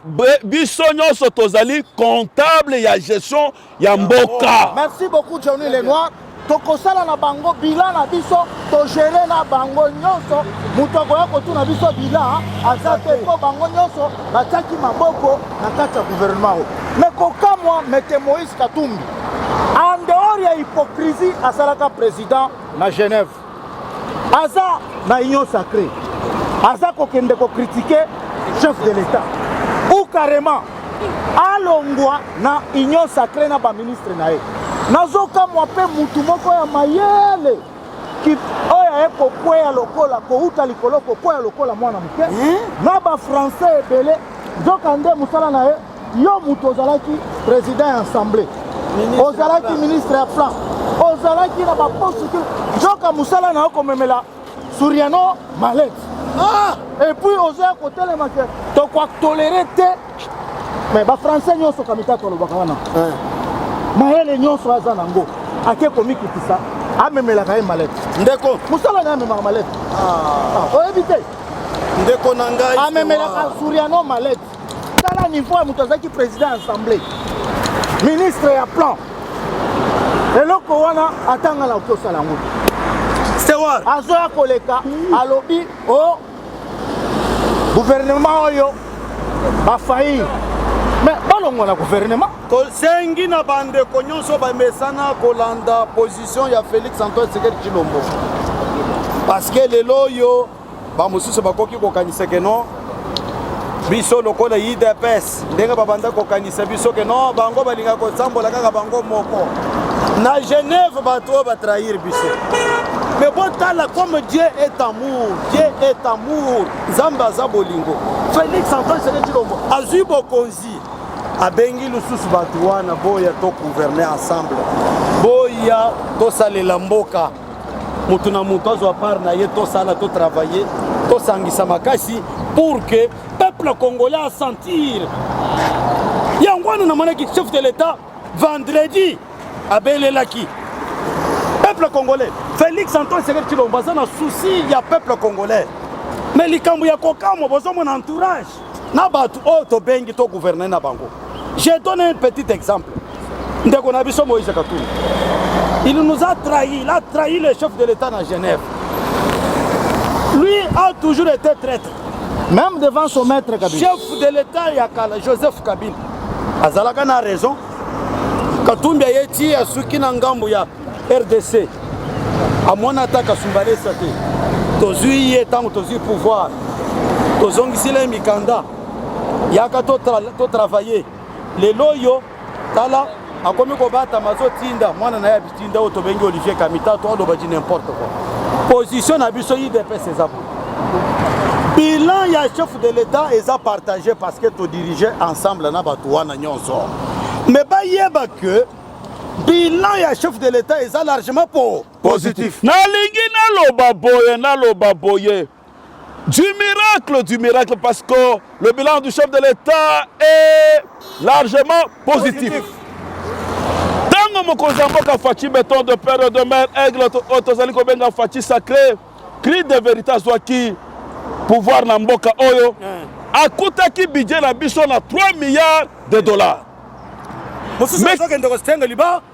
[SPEAKER 4] biso nyonso tozali comptable ya gestion ya mboka.
[SPEAKER 3] Merci beaucoup Johnny Lenoir. tokosala na bango bilan na biso togere na bango nyonso moto akoya kotuna biso bilan aza te mpo bango nyonso batiaki maboko na kati ya gouvernement oyo me kokamwa mete Moïse Katumbi en dehors ya hypocrisie asalaka président na Genève aza na union sacrée aza kokende kokritike chef de l'État ou carrément alongwa na union sacrée na baministre na ye nazokamwa mpe mutu moko ya mayele oyo aye kokweya lokola kouta likolo kokweya lokola mwana moke na bafrançais ebele nzoka nde mosala na ye yo mutu ozalaki président ya assemblée ozalaki ministre ya plan ozalaki na baposte nzoka mosala na yo komemela Suriano malete epuis ozoya kotelemake tokwatolere te me bafrançais nyonso kamita tolobaka wana mayele nyonso aza nango ake komikitisa amemelaka ye malete
[SPEAKER 5] ndeko
[SPEAKER 3] mosala na amemaka malete oyebi te
[SPEAKER 5] ndeko na ngai
[SPEAKER 3] amemelaka Suriano malete tala niveau ya moto azalaki président ya assemblée ministre ya plan eloko wana atangala oki osala yango
[SPEAKER 5] stewar
[SPEAKER 3] azoya koleka alobi o gouvernement oyo bafaillir mais balongwa na gouvernement
[SPEAKER 5] tosengi na bandeko nyonso bamesana kolanda position ya Félix Antoine Tshisekedi Tshilombo parce que lelo oyo bamosusu bakoki kokanisa ke non biso lokola UDPS ndenge babanda kokanisa biso ke non bango balinga kosambola kaka bango moko na Genève bato oyo batrahir biso mais botala comme Dieu est amour Dieu est amour nzambe aza bolingo Félix Antoine Tshisekedi Tshilombo azwi bokonzi abengi lususu bato wana boya to gouverner ensemble boya tosalela mboka mutu na mutu azwa part na ye tosala to travailler tosangisa makasi pour que peuple congolais a sentir yango wana namonaki chef de l'état vendredi abelelaki peuple congolais Félix Antoine Tshisekedi Tshilombo aza na souci ya peuple congolais mais likambo ya kokamwa bozomona entourage na bato oyo tobengi to gouverner na bango. Je donne un petit exemple. Ndeko na biso Moïse Katumbi. Il nous a trahi, il a trahi le chef de l'État à Genève. Lui a toujours été traître.
[SPEAKER 3] Même devant son maître Kabila.
[SPEAKER 5] Chef de l'État Yakala, Joseph Kabila. Azalaka na raison. Katumbi ayeti asuki na ngambo ya RDC. Amona ataka sumbale sate. Tozui yetango tozui pouvoir. Tozongisile mikanda. Yaka to travailler. Les loyo tala akomi ko bata mazo tinda mwana na ya bitinda otobengi Olivier Kamita to ndo baji n'importe quoi. Position na biso IDPS ezabo. Bilan ya chef de l'État eza partagé parce que to diriger ensemble na batu wana nyonso. Mais ba yeba que bilan ya chef de l'État eza largement positif.
[SPEAKER 4] Na lingi na loba boye. Du miracle, parce que le bilan du chef de l'État est largement positif. Tango mokonzamboka fachi béton de père de mère, aigle, otozali kobenga fachi sacré, cri de vérité zwaki, pouvoir na mboka oyo, akutaki budget na biso na 3 milliards de dollars.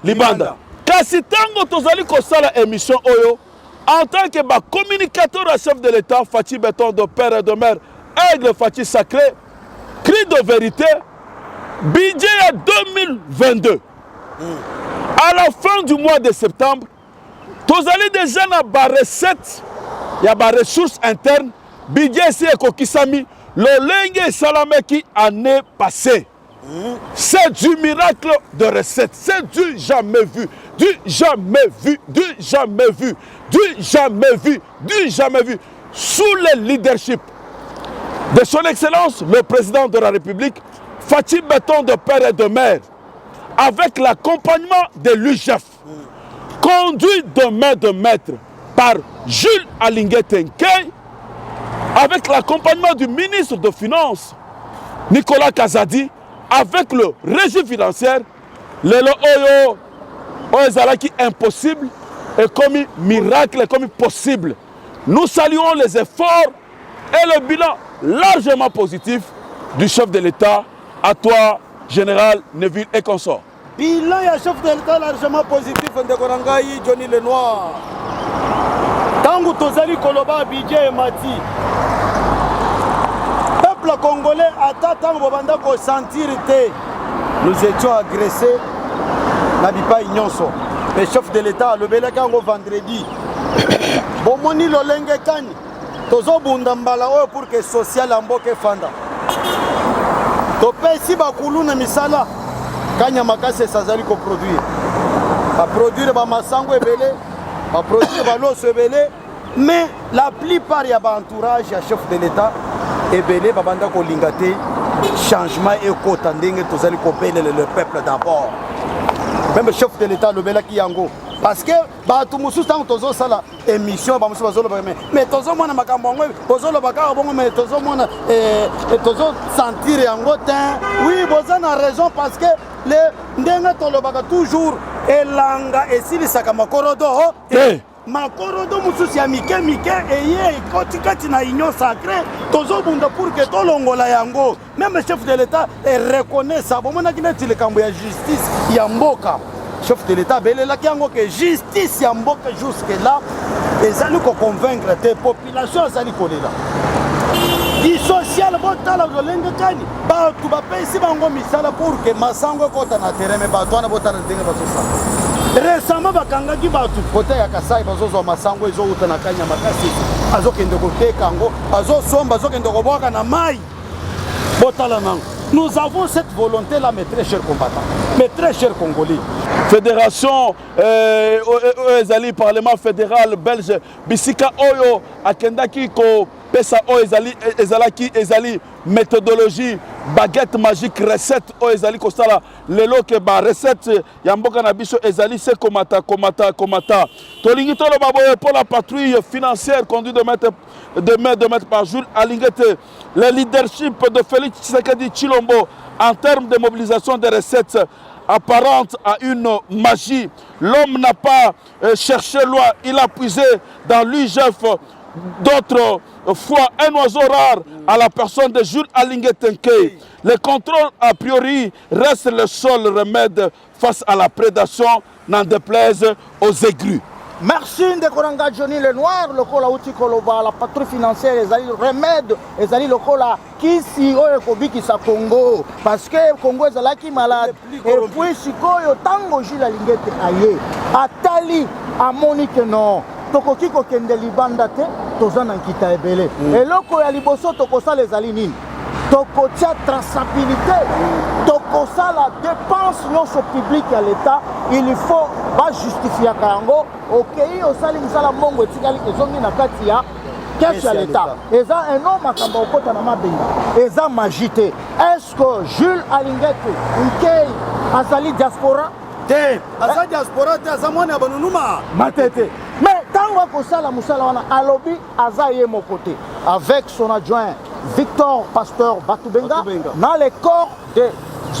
[SPEAKER 4] Libanda. Kasi tango tozali kosala émission oyo, en tant que communicateur à chef de l'État, Fachi Béton de père et de mère, aigle Fachi sacré, cri de vérité, budget à 2022. À la fin du mois de septembre, vous allez déjà dans la recette, il y a des ressources internes, budget c'est Kokisami, le lingue salameki année passée. C'est du miracle de recette, c'est du jamais vu, du jamais vu, du jamais vu, du jamais vu, du jamais vu, sous le leadership de son Excellence, le président de la République, Fachi Béton de père et de mère, avec l'accompagnement de l'UGF, conduit de main de maître par Jules Alingué Tenkei, avec l'accompagnement du ministre des Finances, Nicolas Kazadi, avec le régime financier, le Oyo, Oyezalaki impossible, et comme miracle, comme possible. Nous saluons les efforts et le bilan largement positif du chef de l'État, à toi, Général Neville et consort.
[SPEAKER 5] bilan ya chef de l'état largement positif ndeko na ngai Johnny Lenoir. Tangu tozali koloba budget emati peuple congolais ata tango bobanda kosentir te nous étions agressés na bipai nyonso. Le chef de l'état alobelaki yango vendredi bomoni lolenge kani tozobunda mbala oyo pour que social ya mboka efanda topesi bakulu na misala kanya makasi esazali koproduire baproduire bamasango ebele baproduire baloso ebele mais la plupart ya baentourage ya chef de l'état ebele babanda kolinga te changement ekota ndenge tozali kobelela le peuple d'abord. Même chef de l'état alobelaki yango parce que bato mosusu ntango tozosala émission bamosusu bazoloba mais tozomona makambo yango bozoloba kaka bongo mais tozomona tozosentir yango te. Oui boza na raison parce que ndenge tolobaka toujours elanga esilisaka makorodo te makorodo mosusu ya mike eye ekoti kati na union sacré tozobunda pour que tolongola yango. Même chef de l'état reconnaît ça bomonaki neti likambo ya justice ya mboka chef de l'état belelaki yango ke justice ya mboka jusque là ezali koconvaincre te population ezali kolela di social botala lolenge kani bato bapesi bango misala pour que masango ekota na terrain me bato wana botala ndenge bazosala. Récemment bakangaki bato kote ya Kasai bazozwa masango ezouta na kanya makasi azokende koteka yango azosomba azokende kobwaka na mai botala nango. Nous avons cette volonté là mes très chers combattants, mes très chers Congolais.
[SPEAKER 4] Fédération ezali parlement fédéral belge bisika oyo akendaki ko pesa oyo ezali méthodologie baguette magique recette oyo ezali kosala lelo ke ba recette ya mboka na biso ezali se komata tolingi toloba boye pour la patrouille financière conduite de mètres par jour alingete le leadership de Félix Tshisekedi Tshilombo en termes de mobilisation des recettes apparente à une magie. L'homme n'a pas cherché loin, il a puisé dans l'UGF d'autres fois un oiseau rare à la personne de Jules Alingé Tenkei. Le contrôle a priori reste le seul remède face à la prédation, n'en déplaise aux aigrus.
[SPEAKER 3] Merci Ndekoranga Johnny Lenoir, lokola uti koloba la patrouille financière ezali remède ezali lokola kisi oyo kobikisa Congo parce que Congo ezalaki malade et puis sikoyo tango Jules Alingé aye atali amoni que non tokoki kokende libanda te toza na nkita ebele eloko ya liboso tokosala ezali nini tokotia traçabilité tokosala dépense nyonso publique ya l'État il faut bajustifier yango okei osali misala mbongo etikali ezongi na kati ya caisse ya l'État eza eno makambo okota na mabenga eza magie te. Est-ce que Jules Alingé Tenkei azali diaspora
[SPEAKER 5] te aza diaspora te aza mwana ya banunuma
[SPEAKER 3] matete mais tango akosala mosala wana alobi aza ye moko te avec son adjoint Victor Pasteur Batubenga dans les corps des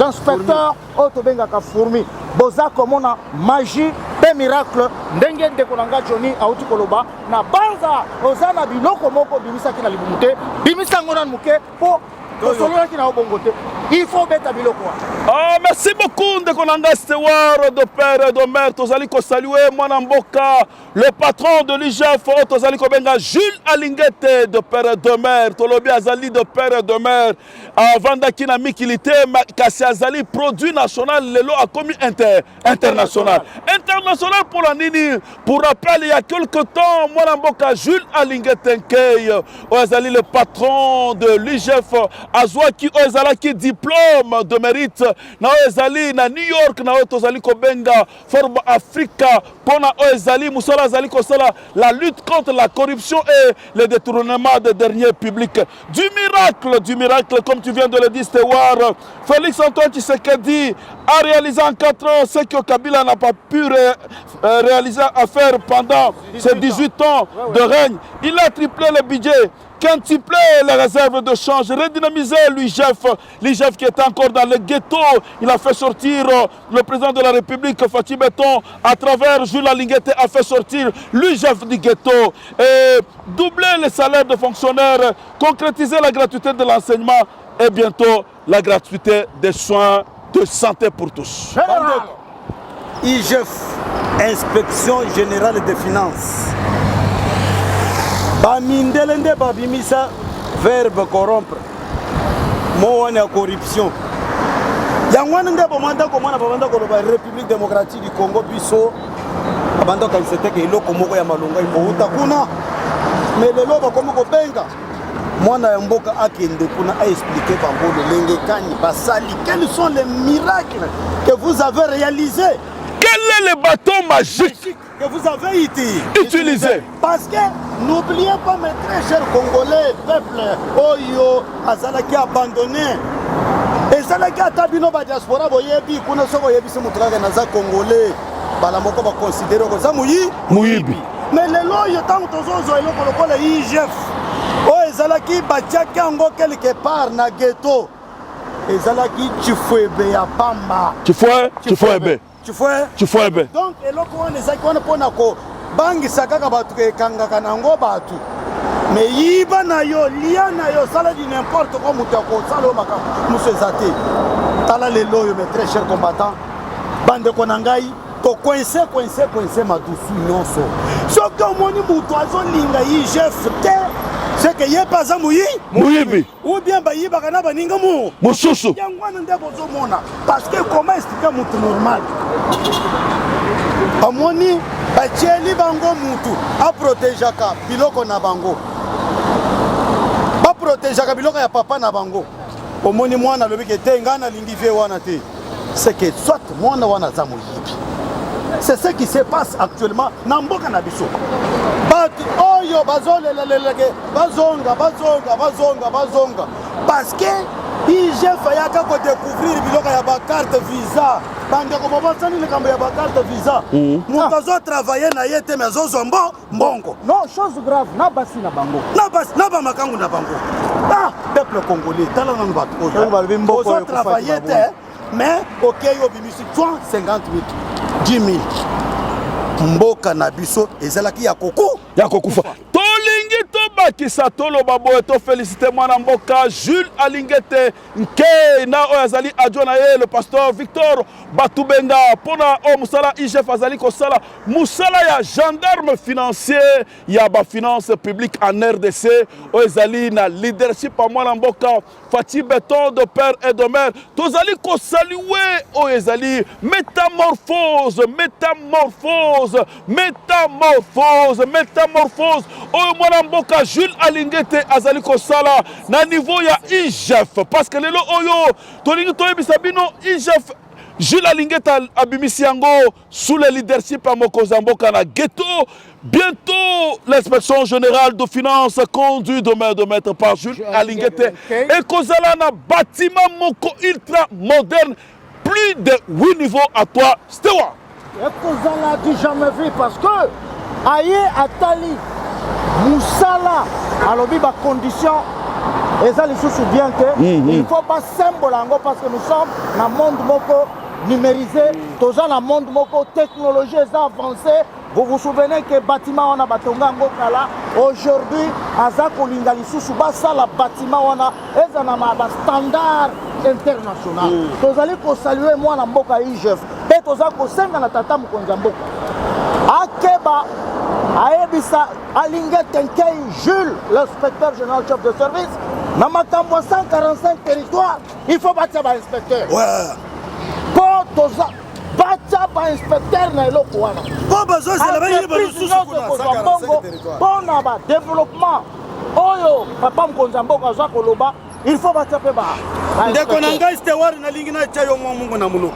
[SPEAKER 3] inspecteurs Otobengaka Fourmi boza komona magie pe miracle ndenge Ndekoranga Johnny auti koloba na banza oza na biloko moko bimisaki na libumu te bimisango na muke po tosololaki na obongo te il faut beta biloko.
[SPEAKER 4] Merci beaucoup Ndekoranga Stewart de père et de mère tozali ko saluer mwana mboka le patron de l'UGF tozali ko benga Jules Alingé de père et de mère tolobi azali de père et de mère avandaki na mikilité kasi azali produit national lelo a commis international pour la nini pour rappel il y a quelque temps mwana mboka Jules Alingé Tenkei azali le patron de l'UGF azwaki ozalaki diplôme de mérite na ezali na New York na tozali ko benga Forbes Africa pona ezali musala azali ko sala la lutte contre la corruption et le détournement des deniers publics. Du miracle comme tu viens de le dire Stewart, Félix Antoine Tshisekedi a réalisé en 4 ans ce que Kabila n'a pas pu réaliser à faire pendant ses 18 ans de règne. Il a triplé le budget, quintuplé les réserves de change, redynamisé l'UGF qui était encore dans le ghetto. Il a fait sortir le président de la République, Fatih Beton, à travers Jules Alingé a fait sortir l'UGF du ghetto, et doubler les salaires de fonctionnaires, concrétiser la gratuité de l'enseignement et bientôt la gratuité des soins de santé pour tous.
[SPEAKER 3] Général.
[SPEAKER 5] IGF, Inspection Générale des Finances. Bamindelende babimisa verbe corrompre. Moane corruption. Yangwana nde bomanda komana babanda ko ba République démocratique du Congo biso. Abanda ka c'était que iloko moko ya malonga imouta kuna. Mais lelo ba komo ko benga. Mwana ya mboka akende kuna a expliquer bangolo lenge kani basali. Quels sont les miracles que vous avez réalisés?
[SPEAKER 4] Quel est le bâton magique
[SPEAKER 5] que vous avez
[SPEAKER 4] utilisé?
[SPEAKER 5] Parce que n'oubliez pas, mes très chers Congolais, peuple, Oyo, Azalaki abandonné. Et Azalaki atabino ba diaspora boyebi, kuna soko yebi se mutraka naza Congolais. Bala moko ba considérer comme ça muyibi. Mais le loyo tant tozozo eloko lokola IGF. O Azalaki batiaki ango quelque part na ghetto. Azalaki chifwebe ya pamba.
[SPEAKER 4] Chifwebe.
[SPEAKER 5] Tu fais bien. Donc, et là, on est ko bangi sakaka batu ke kangaka nango batu. Mais yiba na yo, lia na yo, sala di n'importe quoi mutako, sala maka, monsieur Zate. Tala le loyo, mes très chers combattants. Bande konangai, to coincé madusu nyonso. Soki omoni mutu azolinga IGF te, c'est que yé pas za muyibi. Ou bien ba yiba kana baninga
[SPEAKER 4] mususu.
[SPEAKER 5] Yangwana nde bozomona. Parce que comment expliquer mutu normal? Amoni batieli bango mutu a protégeaka biloko na bango. Ba protégeaka biloko ya papa na bango. Omoni mwana lobi ke te ngana lingi vie wana te. C'est que soit mwana wana za muyibi. C'est ce qui se passe actuellement na mboka na biso. Batu oyo bazoleleleleke bazonga. Parce que IGF ayaka ko découvrir biloko ya ba carte visa. Bande ko babasani le kambo ya ba carte visa. Mukazo travailler na yete mezo zombo mbongo.
[SPEAKER 3] Non, chose grave, na basi na bango.
[SPEAKER 5] Na ba makangu na bango. Ah, peuple congolais, tala na batu oyo. Mukazo travailler te, mais OK yo bimisi 50 000, 10 000. Mboka na biso ezalaki ya kokufa.
[SPEAKER 4] Tolingi tobakisa toloba boye to féliciter mwana mboka Jules Alingete nke na oyo azali adjoint na ye le pasteur Victor Batubenga pona o musala IGF azali kosala musala ya gendarme financier ya ba finance publique en RDC oyo ezali na leadership pa mwana mboka Fati Beton de père et de mère tozali kosaluer oyo ezali métamorphose oyo mwana mboka Jules Alingete azali kosala na niveau ya IGF parce que lelo oyo tolingi toyebisa bino IGF Jules Alingete abimisi yango sous le leadership ya mokonzi ya mboka na ghetto. Bientôt l'inspection générale de finances conduite de main de maître par Jules Alingete et kozala na bâtiment moko ultra moderne plus de 8 niveaux à toi Stewa.
[SPEAKER 3] Et kozala du jamais vu parce que aye atali Moussala alobi ba condition eza lisusu bien que il faut pas symbole parce que nous sommes dans monde moko numérisé toza na monde moko technologie eza avancée. Vous vous souvenez que bâtiment wana batonga ngo kala aujourd'hui aza kolinga lisusu basala bâtiment wana eza na ba standard international. Tozali ko saluer mwana mboka IGF pe toza ko senga na tata mokonzi mboka akeba Aebisa Alingete Nkei Jules, l'inspecteur général chef de service, dans ma 145 territoires, il faut battre un inspecteur.
[SPEAKER 5] Ouais.
[SPEAKER 3] Pour battre un inspecteur na eloko wana.
[SPEAKER 5] Pas besoin c'est la veille de
[SPEAKER 3] pour na développement. Oyo papa mkonza mboka za koloba, il faut battre pe ba.
[SPEAKER 5] Ndeko na ngai stewar na lingina chayo mungu na muloko.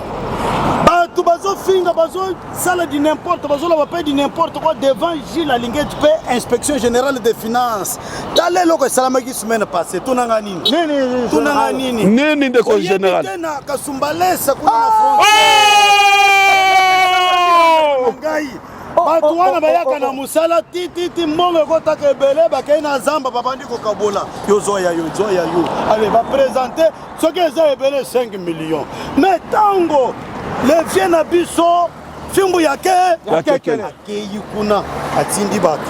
[SPEAKER 5] Tout bazo finga bazo sala di n'importe bazo la paix di n'importe quoi devant Gilles Alingete paix inspection générale des finances dalé loko salama ki semaine passée tunanga nini
[SPEAKER 4] nini ndeko général
[SPEAKER 5] na kasumbalesa kuna na front ngai batu wana bayaka na musala titi mbongo kotaka ebele bakei na zamba babandi kokabola yo zoya yo allez va présenter ce que ça ebele 5 millions mais tango les vieux à biso fimbu yake kuna atindi batu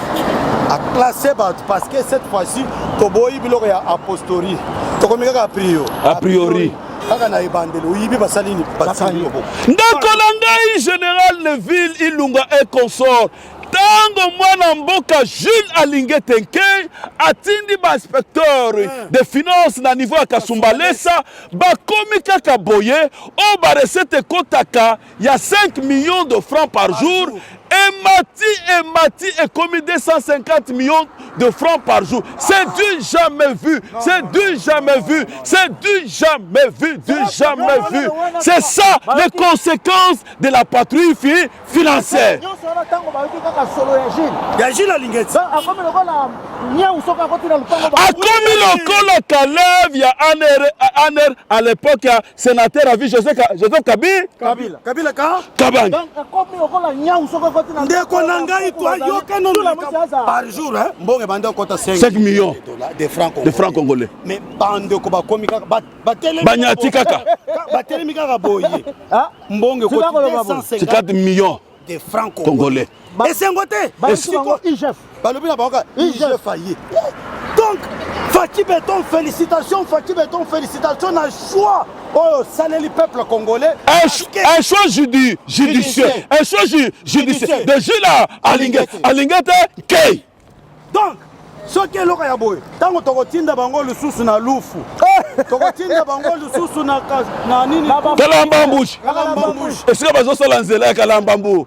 [SPEAKER 5] a classé batu parce que cette fois-ci toboyi biloko ya apostorie tokomika a priori kaka na ebandelo oyibi basalini basali
[SPEAKER 4] ndeko na ngai général Neville Ilunga et consort tango mwana mboka Jules Alingue Tenkei atindi ba inspecteur de finance na niveau ya Kasumbalesa bakomi kaka boye o ba recette kotaka ya 5 millions de francs par jour et Mati est commis 250 millions de francs par jour. C'est du jamais vu. C'est du jamais vu. C'est du jamais vu. Du jamais vu. C'est ça les conséquences de la patrouille financière. Akomi lokola Kalev, il y a Aner à l'époque, il y a sénateur à vie Joseph Kabila. Kabang.
[SPEAKER 5] Ndeko na ngai toi yokano par jour hein mbonge bande kota
[SPEAKER 4] 5 millions
[SPEAKER 5] de francs
[SPEAKER 4] congolais.
[SPEAKER 5] Mais bande ko bakomi kaka batele
[SPEAKER 4] banyati kaka
[SPEAKER 5] batele mikaka boye mbonge ko
[SPEAKER 4] 250 millions
[SPEAKER 5] de francs
[SPEAKER 4] congolais.
[SPEAKER 5] Et c'est ngote
[SPEAKER 3] IGF
[SPEAKER 5] balobi na baoka IGF failli. Donc Fati Beton félicitations na choix oh saleli peuple congolais
[SPEAKER 4] un choix judiciaire un choix judiciaire de Jules Alingue Tenkei.
[SPEAKER 5] Donc soki eloko ya boye ntango tokotinda bango lisusu na lufu tokotinda bango lisusu na nini
[SPEAKER 4] kalamba mbushi esika bazosala nzela ya kalamba mbushi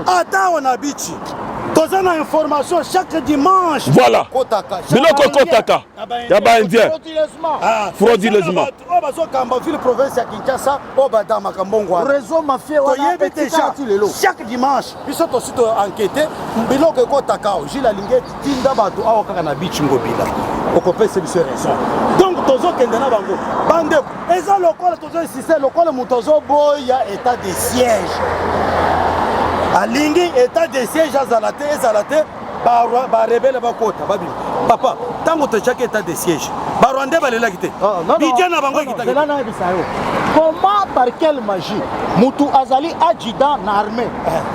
[SPEAKER 5] ata na bichi toza na information chaque dimanche
[SPEAKER 4] voilà biloko kotaka ya baindien frauduleusement
[SPEAKER 5] o bazokamba ville province ya Kinshasa o badamaka mbongo
[SPEAKER 3] réseau mafieux
[SPEAKER 5] toyebi te chaque dimanche biso tosi to enquête biloko ekotaka o Jules Alingue tinda bato awa kaka na bichi ngobila okopesa biso raison donc tozokende na bango bandeko eza lokola tozoinsiste lokola moto ozoboya état de siège alingi état de siège ezala te barebele bakota babi papa ntango totiaki état de siège barwandais balelaki te bidje na bango ekitaki.
[SPEAKER 3] Comment par quelle magie mutu azali adjudant na armée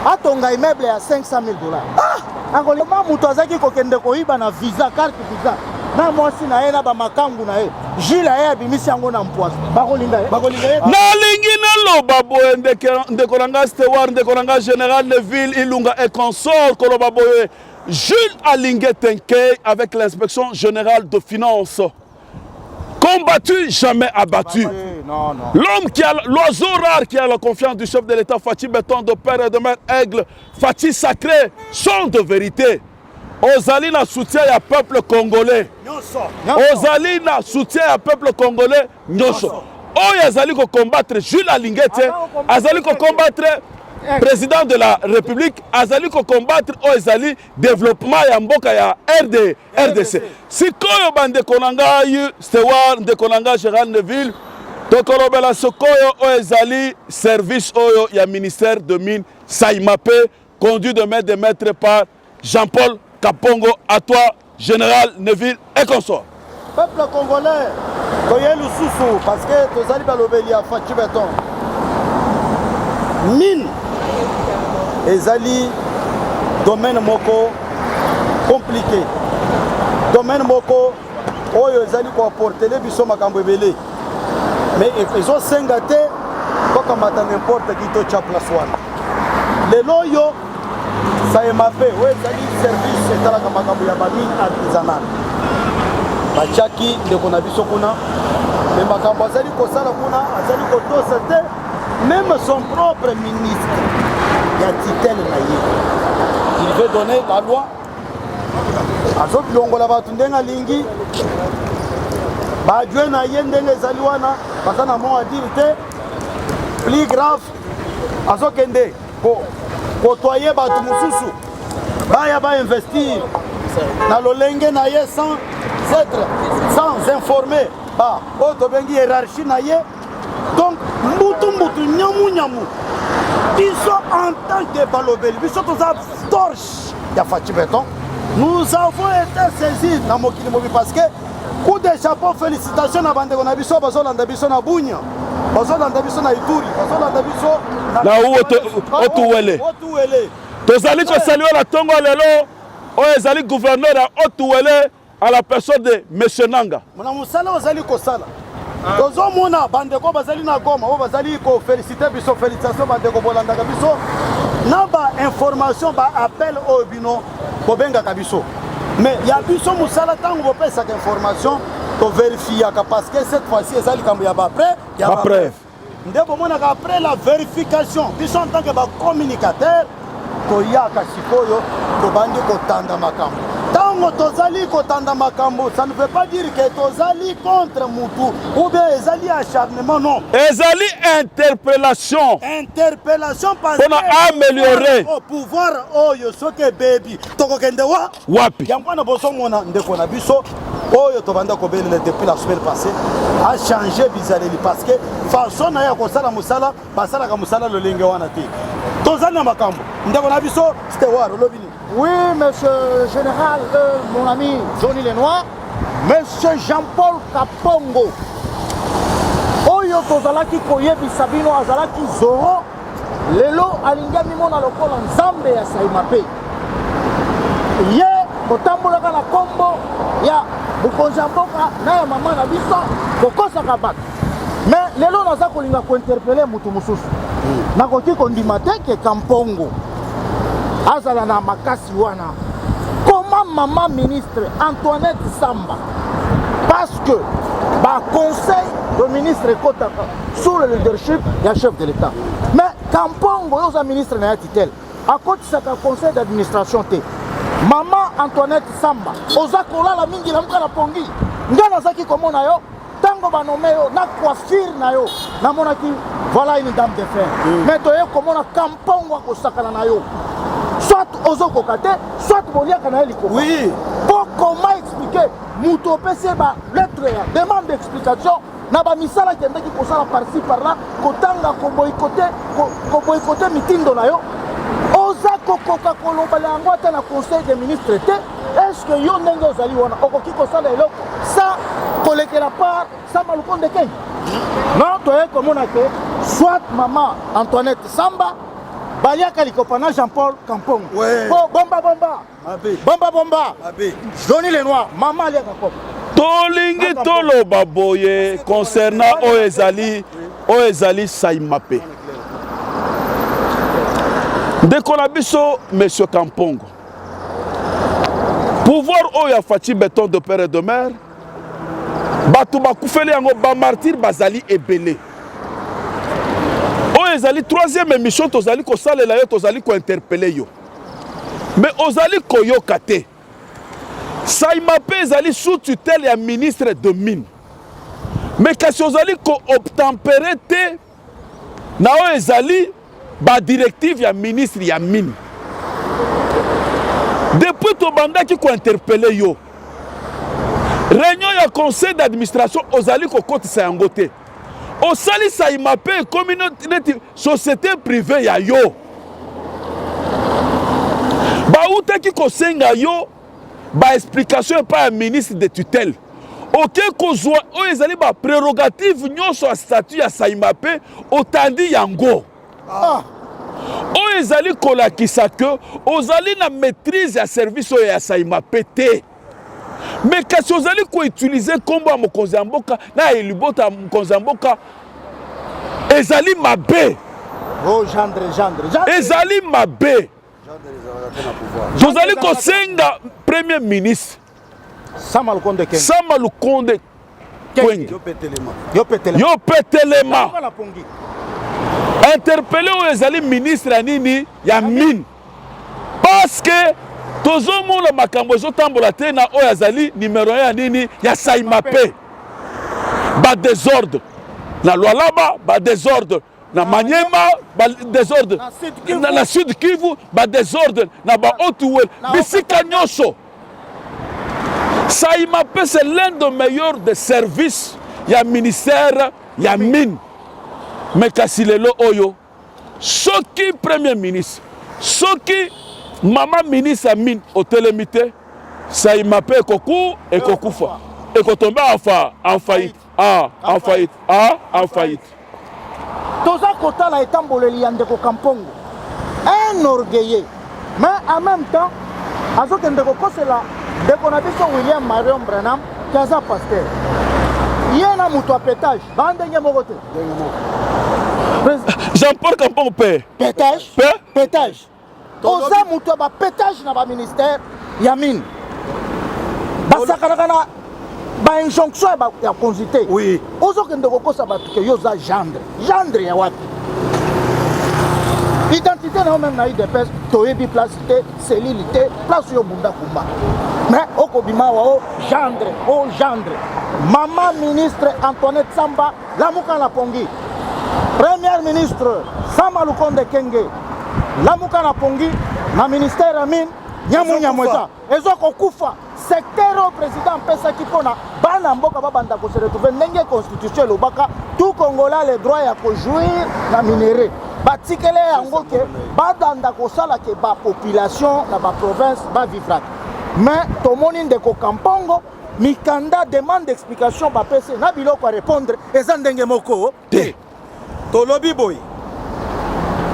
[SPEAKER 3] atonga immeuble ya 500 000 $? Angolema mutu azaki kokende koyiba na visa carte visa na mwasi na ye na bamakangu na ye Jules aye abimisi yango na mpwasi bakolinga ye
[SPEAKER 4] nalingi naloba boye ndeko na nga Stewart ndeko na nga général Neville Ilunga et consort koloba boye Jules Alingue Tenkei avec l'inspection générale de finances combattu, jamais abattu. L'homme qui a l'oiseau rare qui a la confiance du chef de l'État, Fati Beton, de père et de mère Aigle, Fati Sacré, sont de vérité. Ozali na soutien ya peuple congolais. Ozali na soutien ya peuple congolais. Nyonso. Oyo azali ko combattre Jules Alingue Tenkei, azali ko combattre président de la République, azali ko combattre Ozali développement ya mboka ya RDC. Sikoyo bande konanga yu Stewart de konanga Gérald Neville. Tokolobela sokoyo Ozali service oyo ya ministère de mines Saïmapé conduit de maître par Jean-Paul Kapongo. À toi général Neville et consort.
[SPEAKER 5] Peuple congolais, koye lususu parce que tozali balobeli ya Fati Beton. Mine ezali domaine moko compliqué. Domaine moko oyo ezali ko apporter biso makambo ebele. Mais ezo senga te kokamata n'importe qui to cha place wana. Lelo yo Saïmapé oyo ezali service etalaka makambo ya bamine artisanale. Bachaki ndeko na biso kuna me makambo azali kosala kuna azali kotosa te même son propre ministre ya tutelle na ye il veut donner la loi azobilongola bato ndenge alingi badwe na ye ndenge ezali wana baza na mo adire te plus grave azokende kotoye bato mosusu baya bainvestir na lolenge na ye sans informer oyo tobengi hiérarchie na ye. Donc mbutu nyamu biso en tant que balobeli biso toza torche ya Fati Beton. Nous avons été saisis na mokili mobi parce que coup de chapeau félicitations na bandeko na biso bazolanda biso na Bunya bazolanda biso na Ituri bazolanda biso
[SPEAKER 4] na Otuwele tozali kosaluer la tongo lelo oyo ezali gouverneur ya Otuwele à la personne de M. Nanga.
[SPEAKER 5] Mona musala ozali kosala tozomona bandeko bazali na Goma oyo bazali kofélicite biso félicitation bandeko bolandaka biso na bainformation baappel oyo bino bobengaka biso mais ya biso mosala ntango bopesaka information tovérifiaka parce que cette fois-ci eza likambo ya bapreuve nde bomonaka après la vérification biso en tant que bacommunicateur toyaka sikoyo tobandi kotanda makambo ntango tozali kotanda makambo ça ne veut pas dire que tozali contre mutu ou bien ezali acharnement non
[SPEAKER 4] ezali interpellation
[SPEAKER 5] parce
[SPEAKER 4] pour améliorer
[SPEAKER 5] au pouvoir oyo soki ebebi tokokende
[SPEAKER 4] wapi
[SPEAKER 5] yango wana bozomona ndeko na biso oyo tobanda kobelela depuis la semaine passée a changé bizaleli parce que façon na ya kosala mosala basalaka mosala lolenge wana te tozali na makambo ndeko na biso stewar olobini.
[SPEAKER 3] Oui, monsieur le général, mon ami Johnny Lenoir, monsieur Jean-Paul Kapongo. Oyo tozalaki koyebisa bino azalaki zoro lelo alingami mona lokola nzambe ya Saimape. Ye kotambolaka na kombo ya bukonzi mboka na ya mama na biso kokosaka bato. Mais lelo naza kolinga kointerpeller mutu mosusu. Nakoki kondima te ke Kampongo azala na makasi wana. Comment maman ministre Antoinette Samba, parce que ba conseil de ministre Kotaka sous le leadership du chef de l'État. Mais Kampongo yoza ministre na titel akotisaka conseil d'administration te. Maman Antoinette Samba oza kolala mingi na mukala pongi ngana zaki komona yo tango banome yo na coiffure na yo namonaki voilà une dame de fer. Mais toye komona Kampongo akosakana na yo soit ozoko kate soit boliaka na eliko.
[SPEAKER 5] Oui.
[SPEAKER 3] Pour comment expliquer muto pese ba lettre ya demande d'explication na ba misala kendeki kosala par-ci par-là kotanga ko boycotter mitindo na yo oza kokoka koloba yango ata na conseil des ministres te. Est-ce que yo ndenge ozali wana okoki kosala eloko sa kolekela part sa malukonde kenya? Non, toye komona ke soit maman Antoinette Samba baliaka likopana Jean-Paul Kampongo.
[SPEAKER 5] Ouais.
[SPEAKER 3] Oh, bomba Johnny Lenoir maman aliaka kopo
[SPEAKER 4] tolingi toloba boye concernant oyo ezali Saimape ndeko na biso monsieur Kampongo pouvoir oyo afati béton de père et de mère bato bakufeli yango bamartyr bazali ebele oyo ezali troisième émission tozali kosalela yo tozali kointerpele yo mais ozali koyoka te Saimape ezali sous tutelle ya ministre de mine mais kasi ozali koobtempere te na oyo ezali badirective ya ministre ya mine depuis tobandaki kointerpele yo réunion ya conseil d'administration ozali kokotisa yango te osali Saimape communauté société privée ya yo bautaki kosenga yo ba explication epai ya ministre de tutelle oke kozwa oyo ezali ba prérogative nyonso ya statut ya Saimape otandi yango oyo ezali kolakisa ke ozali na maîtrise ya service oyo ya Saimape te mais kasi ozali koutilize kombo ya mokonzi ya mboka na elibota ya mokonzi ya mboka ezali mabe.
[SPEAKER 3] Oh, gendre.
[SPEAKER 4] Ezali mabe. Tozali kosenga premier ministre
[SPEAKER 3] Sama Lukonde
[SPEAKER 4] Kwenge yo petelema interpellé oyo ezali ministre ya nini ya mine parce que tozomona makambo ezotambola te na oyo azali numéro 1 ya nini ya Saimape ba désordre na Lualaba ba désordre na Manyema ba désordre na Sud Kivu ba désordre na ba Haut-Ouel bisika nyonso. Saimape c'est l'un des meilleurs des services ya ministère ya mine mais kasi lelo oyo soki premier ministre soki maman ministre ya mine otelemite Saimape ekokufa ekotomba en faillite en faillite.
[SPEAKER 3] Toza kotala etamboleli ya ndeko Kampongo un orgueilleux mais en même temps azokende kokosela ndeko na biso William Marion Branham kaza pasteur Yena mutu a pétage. Bandenge mokote.
[SPEAKER 4] Jean-Paul Campon paie.
[SPEAKER 3] Pétage. Pétage. Oza mutu ba pétage na ba ministère ya mine. Basakanakana ba injonction ya consulter.
[SPEAKER 5] Oui.
[SPEAKER 3] Ozo kende kokosa batu ke yo za gendre. Gendre ya wapi? Identité na même na IDPS toyebi place te cellulité place yo bunda kumba. Mais okobima wa gendre. Maman ministre Antoinette Samba lamuka na pongi. Premier ministre Samba Lukonde Kenge lamuka na pongi na ministère Amin Nyamweza ezoko kufa secteur au président pesa kipona bana mboka babanda ko se retrouver ndenge constitution lobaka tout congolais le droit ya ko jouir na minéré batikele yango ke badanda ko sala ke ba population na ba province ba vivra mais tomoni ndeko Kampongo mikanda demande d'explication ba pese na biloko a répondre eza ndenge moko te
[SPEAKER 5] tolobi boy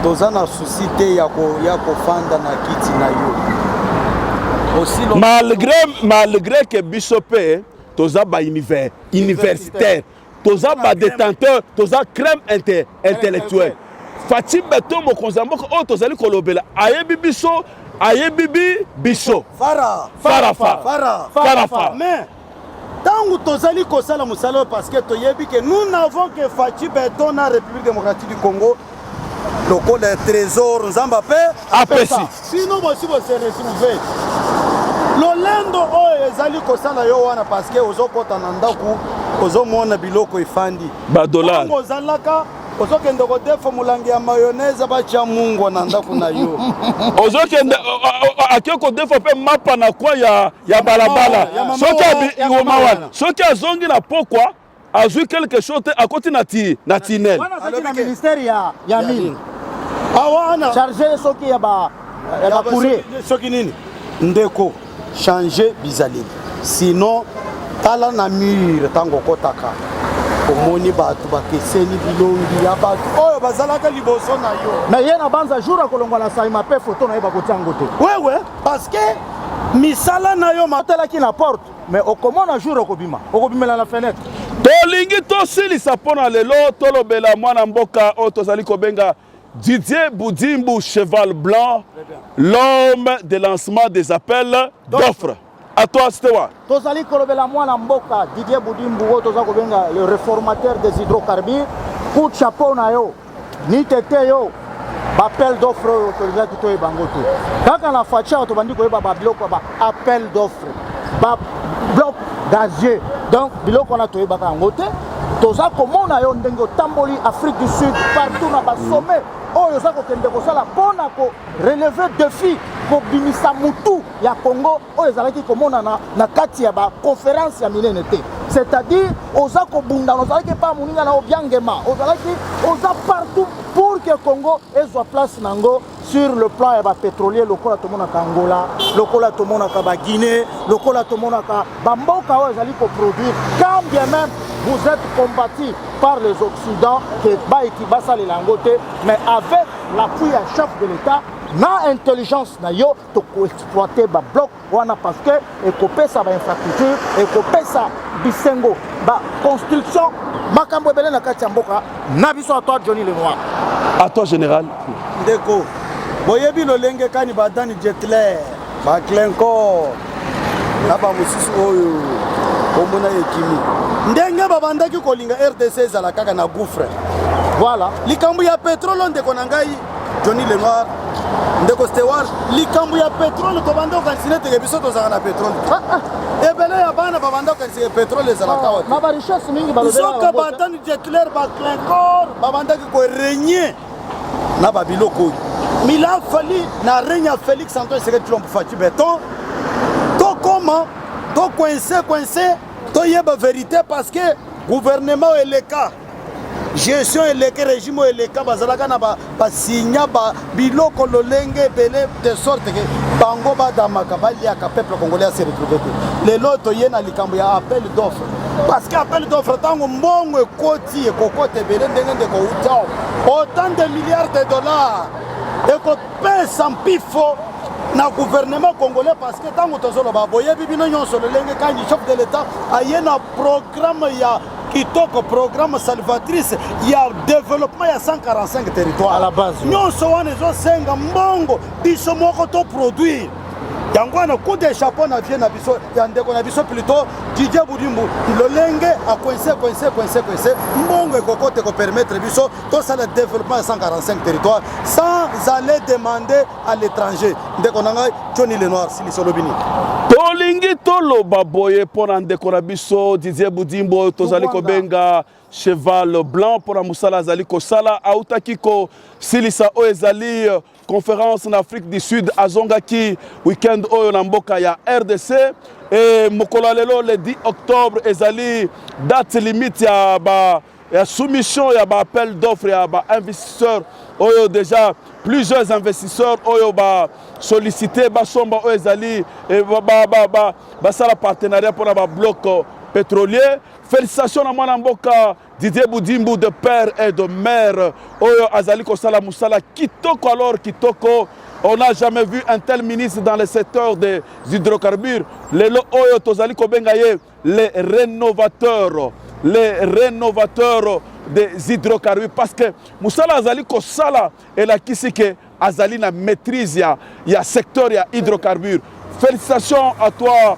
[SPEAKER 5] toza na souci te ya kofanda na kiti na yo aussi
[SPEAKER 4] malgré que Bishopé toza ba universitaire toza ba détenteur toza crème intellectuelle Fatim Beto mokonza moko o tozali kolobela ayebi biso
[SPEAKER 5] fara mais tangu tozali kosala musala parce que toyebi que nous n'avons que Fatim Beto na République démocratique du Congo loko le trésor nzamba pe
[SPEAKER 4] apesi
[SPEAKER 5] sinon bosi bo se retrouver lolendo oyo ezali kosala yo wana parce que ozokota na ndaku ozomona biloko efandi
[SPEAKER 4] ba dollar
[SPEAKER 5] ozalaka ozokende kodefa mulangi ya mayonnaise bacha mungu na ndaku na yo
[SPEAKER 4] ozokende akeko defa pe mapa na kwa ya balabala soki azongi na pokwa azwi quelque chose akoti na tinel
[SPEAKER 3] na ministère ya mine
[SPEAKER 5] awana
[SPEAKER 3] chargé soki ya ba courrier
[SPEAKER 5] soki nini ndeko changer bizaleli sinon tala na mur tango kotaka omoni batu bakeseni bilongi ya batu oyo bazalaka liboso na yo
[SPEAKER 3] mais ye na banza jour akolongwa na saima pe photo na ye bakotiango te
[SPEAKER 5] wewe parce que misala na yo
[SPEAKER 3] matelaki na porte mais okomona jour okobimela na fenêtre
[SPEAKER 4] tolingi tosilisa mpona lelo tolobela mwana mboka oyo tozali kobenga Didier Boudimbu Cheval Blanc, l'homme de lancement des appels d'offres. À toi, Stewa.
[SPEAKER 3] Tozali kolobela mwana mboka Didier Boudimbu toza kobenga le réformateur des hydrocarbures. Coup de chapeau na yo, ni tete yo, appel d'offres autorisé to e bangoto. Kaka na facha to bandi ko ba biloko ba appel d'offres. Ba bloc gazier. Donc biloko na to e ba bangote. Toza komona yo ndenge otamboli Afrique du Sud partout na ba sommet. Oyo za kokende kosala pona ko relever défi ko bimisa mutu ya Congo oyo ezalaki komona na kati ya ba conférence ya minene te. C'est-à-dire oza ko bunda ozalaki pa muninga na obiangema ozalaki oza partout pour que Congo ezwa place nango sur le plan ya ba pétrolier lokola tomona ka Angola lokola tomona ka ba Guinée lokola tomona ka ba mboka oyo ezali ko produire quand bien même vous êtes combattus par les Occidents que Baïkibasa les langote, mais avec l'appui à chef de l'État, na intelligence na yo to exploiter ba bloc wana parce que ekope sa ba infrastructure ekope sa bisengo ba construction makambo ebele na kati ya mboka na biso à toi Johnny Lenoir.
[SPEAKER 4] À toi général.
[SPEAKER 5] Ndeko boyebi lolenge kani badani Jetler ba Clenco na ba musisi oyo omona ekimi ndenge babandaki kolinga RDC ezala kaka na gouffre
[SPEAKER 3] voilà
[SPEAKER 5] likambo ya pétrole ndeko na ngai Johnny Lenoir ndeko Stewart likambo ya pétrole tobanda okansine teke biso tozala na pétrole ebele ya bana babanda okansine pétrole ezala kawa
[SPEAKER 3] na ba richesse mingi balobela
[SPEAKER 5] soka badani Jetler ba Clencor babandaki ko régner na babiloko mila fali na règne ya Félix Antoine Tshisekedi Tshilombo Fatou Beton to comment to coincé toyeba vérité parce que gouvernement eleka gestion eleka régime eleka bazalaka na basinya biloko lolenge ebele de sorte que bango badamaka baliaka peuple congolais se retrouver te lelo toye na likambo ya appel d'offre parce que appel d'offre tango mbongo ekoti ekokota ebele ndenge ndeko uta autant de milliards de dollars ekopesa mpifo na gouvernement congolais parce que tango tozoloba boyebi bino nyonso lolenge kangi chef de l'état aye na programme ya kitoko programme salvatrice ya développement ya 145 territoires
[SPEAKER 3] à la base
[SPEAKER 5] nyonso wana ezosenga mbongo biso moko to produire yango wana coup de chapeau na vie na biso ya ndeko na biso plutôt Didier Boudimbu lolenge a coincé mbongo ekokote ko permettre biso to ça le développement de 145 territoires sans aller demander à l'étranger ndeko na ngai Johnny Lenoir Siliso Lobini
[SPEAKER 4] tolingi toloba boye pona ndeko na biso Didier Boudimbu tozali kobenga cheval blanc pona musala azali kosala autaki ko silisa o ezali conférence en Afrique du Sud azongaki weekend oyo na mboka ya RDC et mokolo lelo le 10 octobre ezali date limite ya soumission ya ba appel d'offres ya ba investisseurs oyo déjà plusieurs investisseurs oyo ba sollicité ba somba oyo ezali ba sala partenariat pour ba bloc pétrolier. Félicitations à mwana mboka Didier Boudimbu de père et de mère oyo azali kosala musala kitoko alors kitoko. On n'a jamais vu un tel ministre dans le secteur des hydrocarbures. Lelo oyo tozali kobengaye les rénovateurs des hydrocarbures parce que musala azali kosala et la kisike azali na maîtrise ya secteur ya hydrocarbures. Félicitations à toi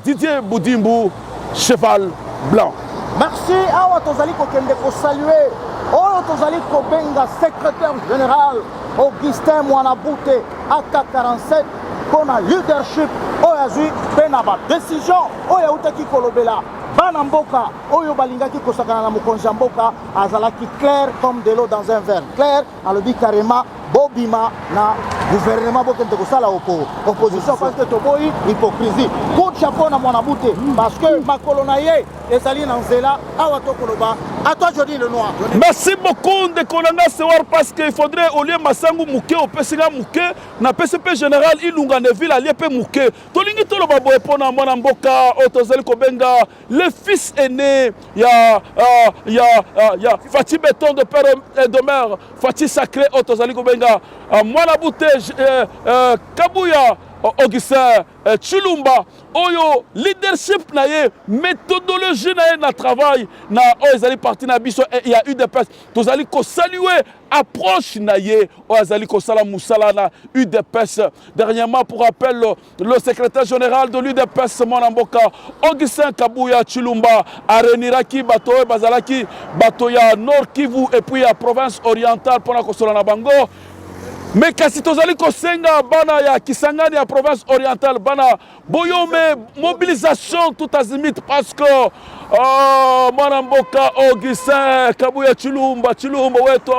[SPEAKER 4] Didier Boudimbu, cheval blanc.
[SPEAKER 3] Merci awa tozali kokende ko saluer oyo tozali kobenga secrétaire général Augustin Mwanabute AK47 kona leadership oyo azwi pe na ba décision oyo utaki kolobela bana mboka oyo balingaki kosakana na mokonzi ya mboka azalaki clair comme de l'eau dans un verre clair alobi carrément bobima na gouvernement bokende kosala opposition parce que toboyi hypocrisie coup de chapeau na Mwanabute parce que makolo na ye ezali na nzela awa tokoloba à toi Johnny Lenoir.
[SPEAKER 4] Merci beaucoup de Kolanga Sewar parce qu'il faudrait au lieu Masangu Mouké au PCG Mouké na PCP général Ilunga Neville à l'IEP Mouké tolingi tolo babo epona mwana mboka otozali kobenga le fils aîné ya Fati Béton de père et de mère Fati Sacré otozali kobenga Mwanabute Kabuya Augustin Chilumba oyo leadership na ye méthodologie na ye na travail na ezali parti na biso il y a eu des personnes tozali ko saluer approche na ye ezali ko sala musala na UDPS dernièrement pour rappel le secrétaire général de l'UDPS mwana mboka Augustin Kabuya Chilumba areniraki bato bazalaki bato ya Nord Kivu et puis ya province orientale pona ko sala na bango. Mais kasi tozali kosenga bana ya Kisangani ya province orientale bana boyome mobilisation tout azimit parce que mwana mboka Augustin Kabuya Chilumba wetu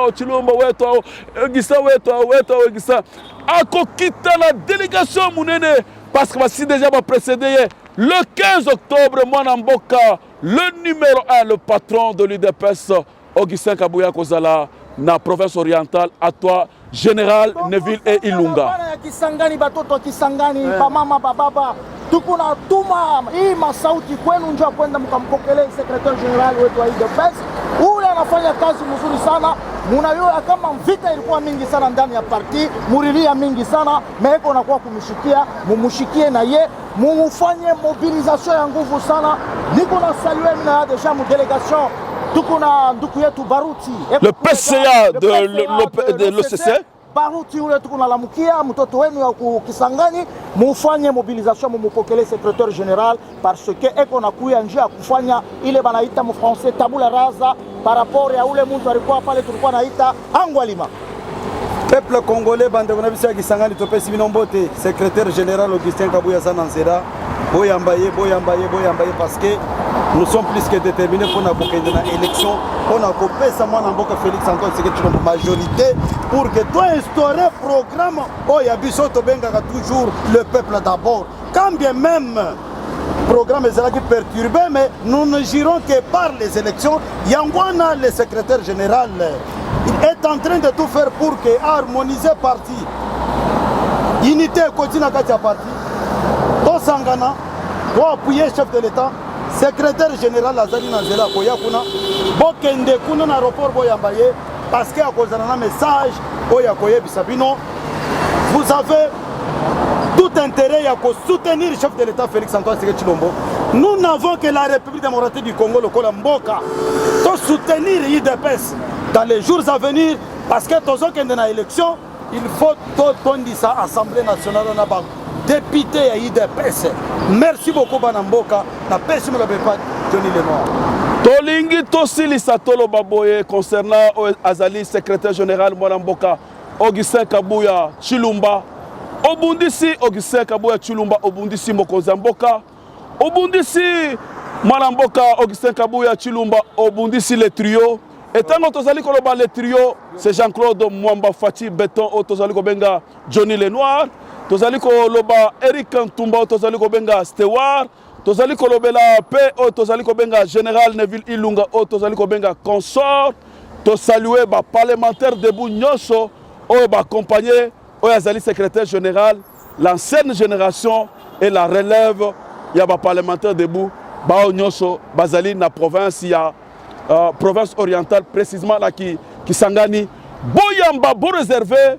[SPEAKER 4] Augustin akokita la délégation munene parce que voici déjà va précéder le 15 octobre mwana mboka le numéro 1 le patron de l'UDPS Augustin Kabuya kozala na province orientale à toi Général Neville et Ilunga.
[SPEAKER 3] Kisangani batoto Kisangani bamama bababa tukuna tuma hii masauti kwenu nje kwenda mkampokele secrétaire général wetu wa UDPS ule anafanya kazi mzuri sana. Munajua kama vita ilikuwa mingi sana ndani ya parti murilia mingi sana meko nakuwa kumshikia mumushikie na ye mumufanye mobilisation ya nguvu sana. Niko na saluer mina deja mu délégation tukuna nduku yetu Baruti
[SPEAKER 4] le PCA de l'OCC
[SPEAKER 3] Baruti ule tukuna lamukia mtoto wenu ya Kisangani mufanye mobilisation mumupokele secrétaire général parce que eko nakuya njia kufanya ile banaita mu français tabula rasa par rapport ya ule mtu alikuwa pale tulikuwa naita angwalima.
[SPEAKER 5] Peuple congolais bande na biso ya Kisangani topesi bino mbote secrétaire général Augustin Kabuya Sananzera boyambaye parce que nous sommes plus que déterminés pour la élection, pour la copesa mwana mboka Félix Antoine Tshisekedi majorité pour que tu instaurer programme oh ya biso to bengaka toujours le peuple d'abord. Quand bien même programme est qui perturbé mais nous ne girons que par les élections. Yangwana le secrétaire général il est en train de tout faire pour que harmoniser parti. Unité continue à parti. Sangana doit appuyer le chef de l'État, secrétaire général Azali Nanzela Koyakuna, Bokende Kuna na aéroport Boyambaye, parce qu'il y a un message Oyakoye Bisabino. Vous avez tout intérêt à soutenir le chef de l'État Félix Antoine Tshisekedi Tshilombo. Nous n'avons que la République démocratique du Congo, le Kolamboka, pour soutenir l'IDPS dans les jours à venir, parce que tous ceux qui sont dans l'élection, il faut tout ça Assemblée nationale, on a député à l'IDPS. Merci beaucoup, Banamboka. Na pesi la bepa Johnny Lenoir.
[SPEAKER 4] Tolingi Tosilisa Tolo Baboye concernant Azali, secrétaire général Mwanamboka, Augustin Kabouya Chilumba. Obundisi Augustin Kabouya Chilumba, Obundisi Mokozamboka. Obundisi Mwanamboka, Augustin Kabouya Chilumba, Obundisi le trio. Et tant que Tozali Koloba le trio, c'est Jean-Claude Mwamba Fati Béton, Tozali Kobenga Johnny Lenoir. Tozali Koloba Eric Ntumba, Tozali Kobenga Stewart. Tozali Kolobela P, Tozali Kobenga Général Neville Ilunga, Tozali Kobenga Consort. To saluer ba parlementaire debout Nyonso, ba accompagné, Azali secrétaire général, l'ancienne génération et la relève, il y a ba parlementaire debout, ba Nyonso, Bazali na province, il y a province orientale précisément là qui Sangani, Boyamba, beau réservé,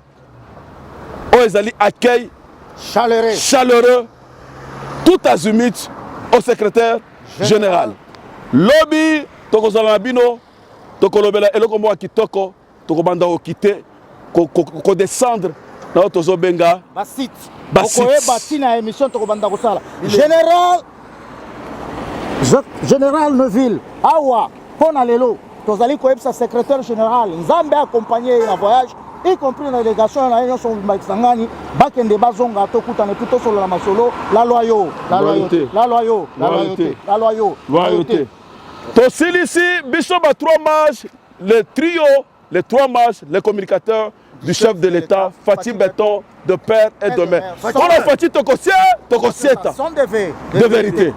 [SPEAKER 4] Azali accueil chaleureux, tout azimut au secrétaire général. Lobby, Tokozalabino, Tokolobela, et le combat qui toko, Tokobanda au quitter, ko descendre dans Tozo Benga.
[SPEAKER 3] Basit. Batina émission Tokobanda Kosala. Général Neuville, Awa, Ponalelo, Tozali Koepsa secrétaire général, Nzambe accompagné en voyage, y compris la délégation, la son Sangani, Bakende Bazonga, Tokutane, plutôt sur la Masolo, la loyauté, la loyauté.
[SPEAKER 4] Tosil ici, Bishop a 3 mages, le trio, les 3 mages, les communicateurs du chef de l'État, Fatih Béton, de père et de mère. On a Fatih Tokosieta.
[SPEAKER 3] Sont de
[SPEAKER 4] vérité.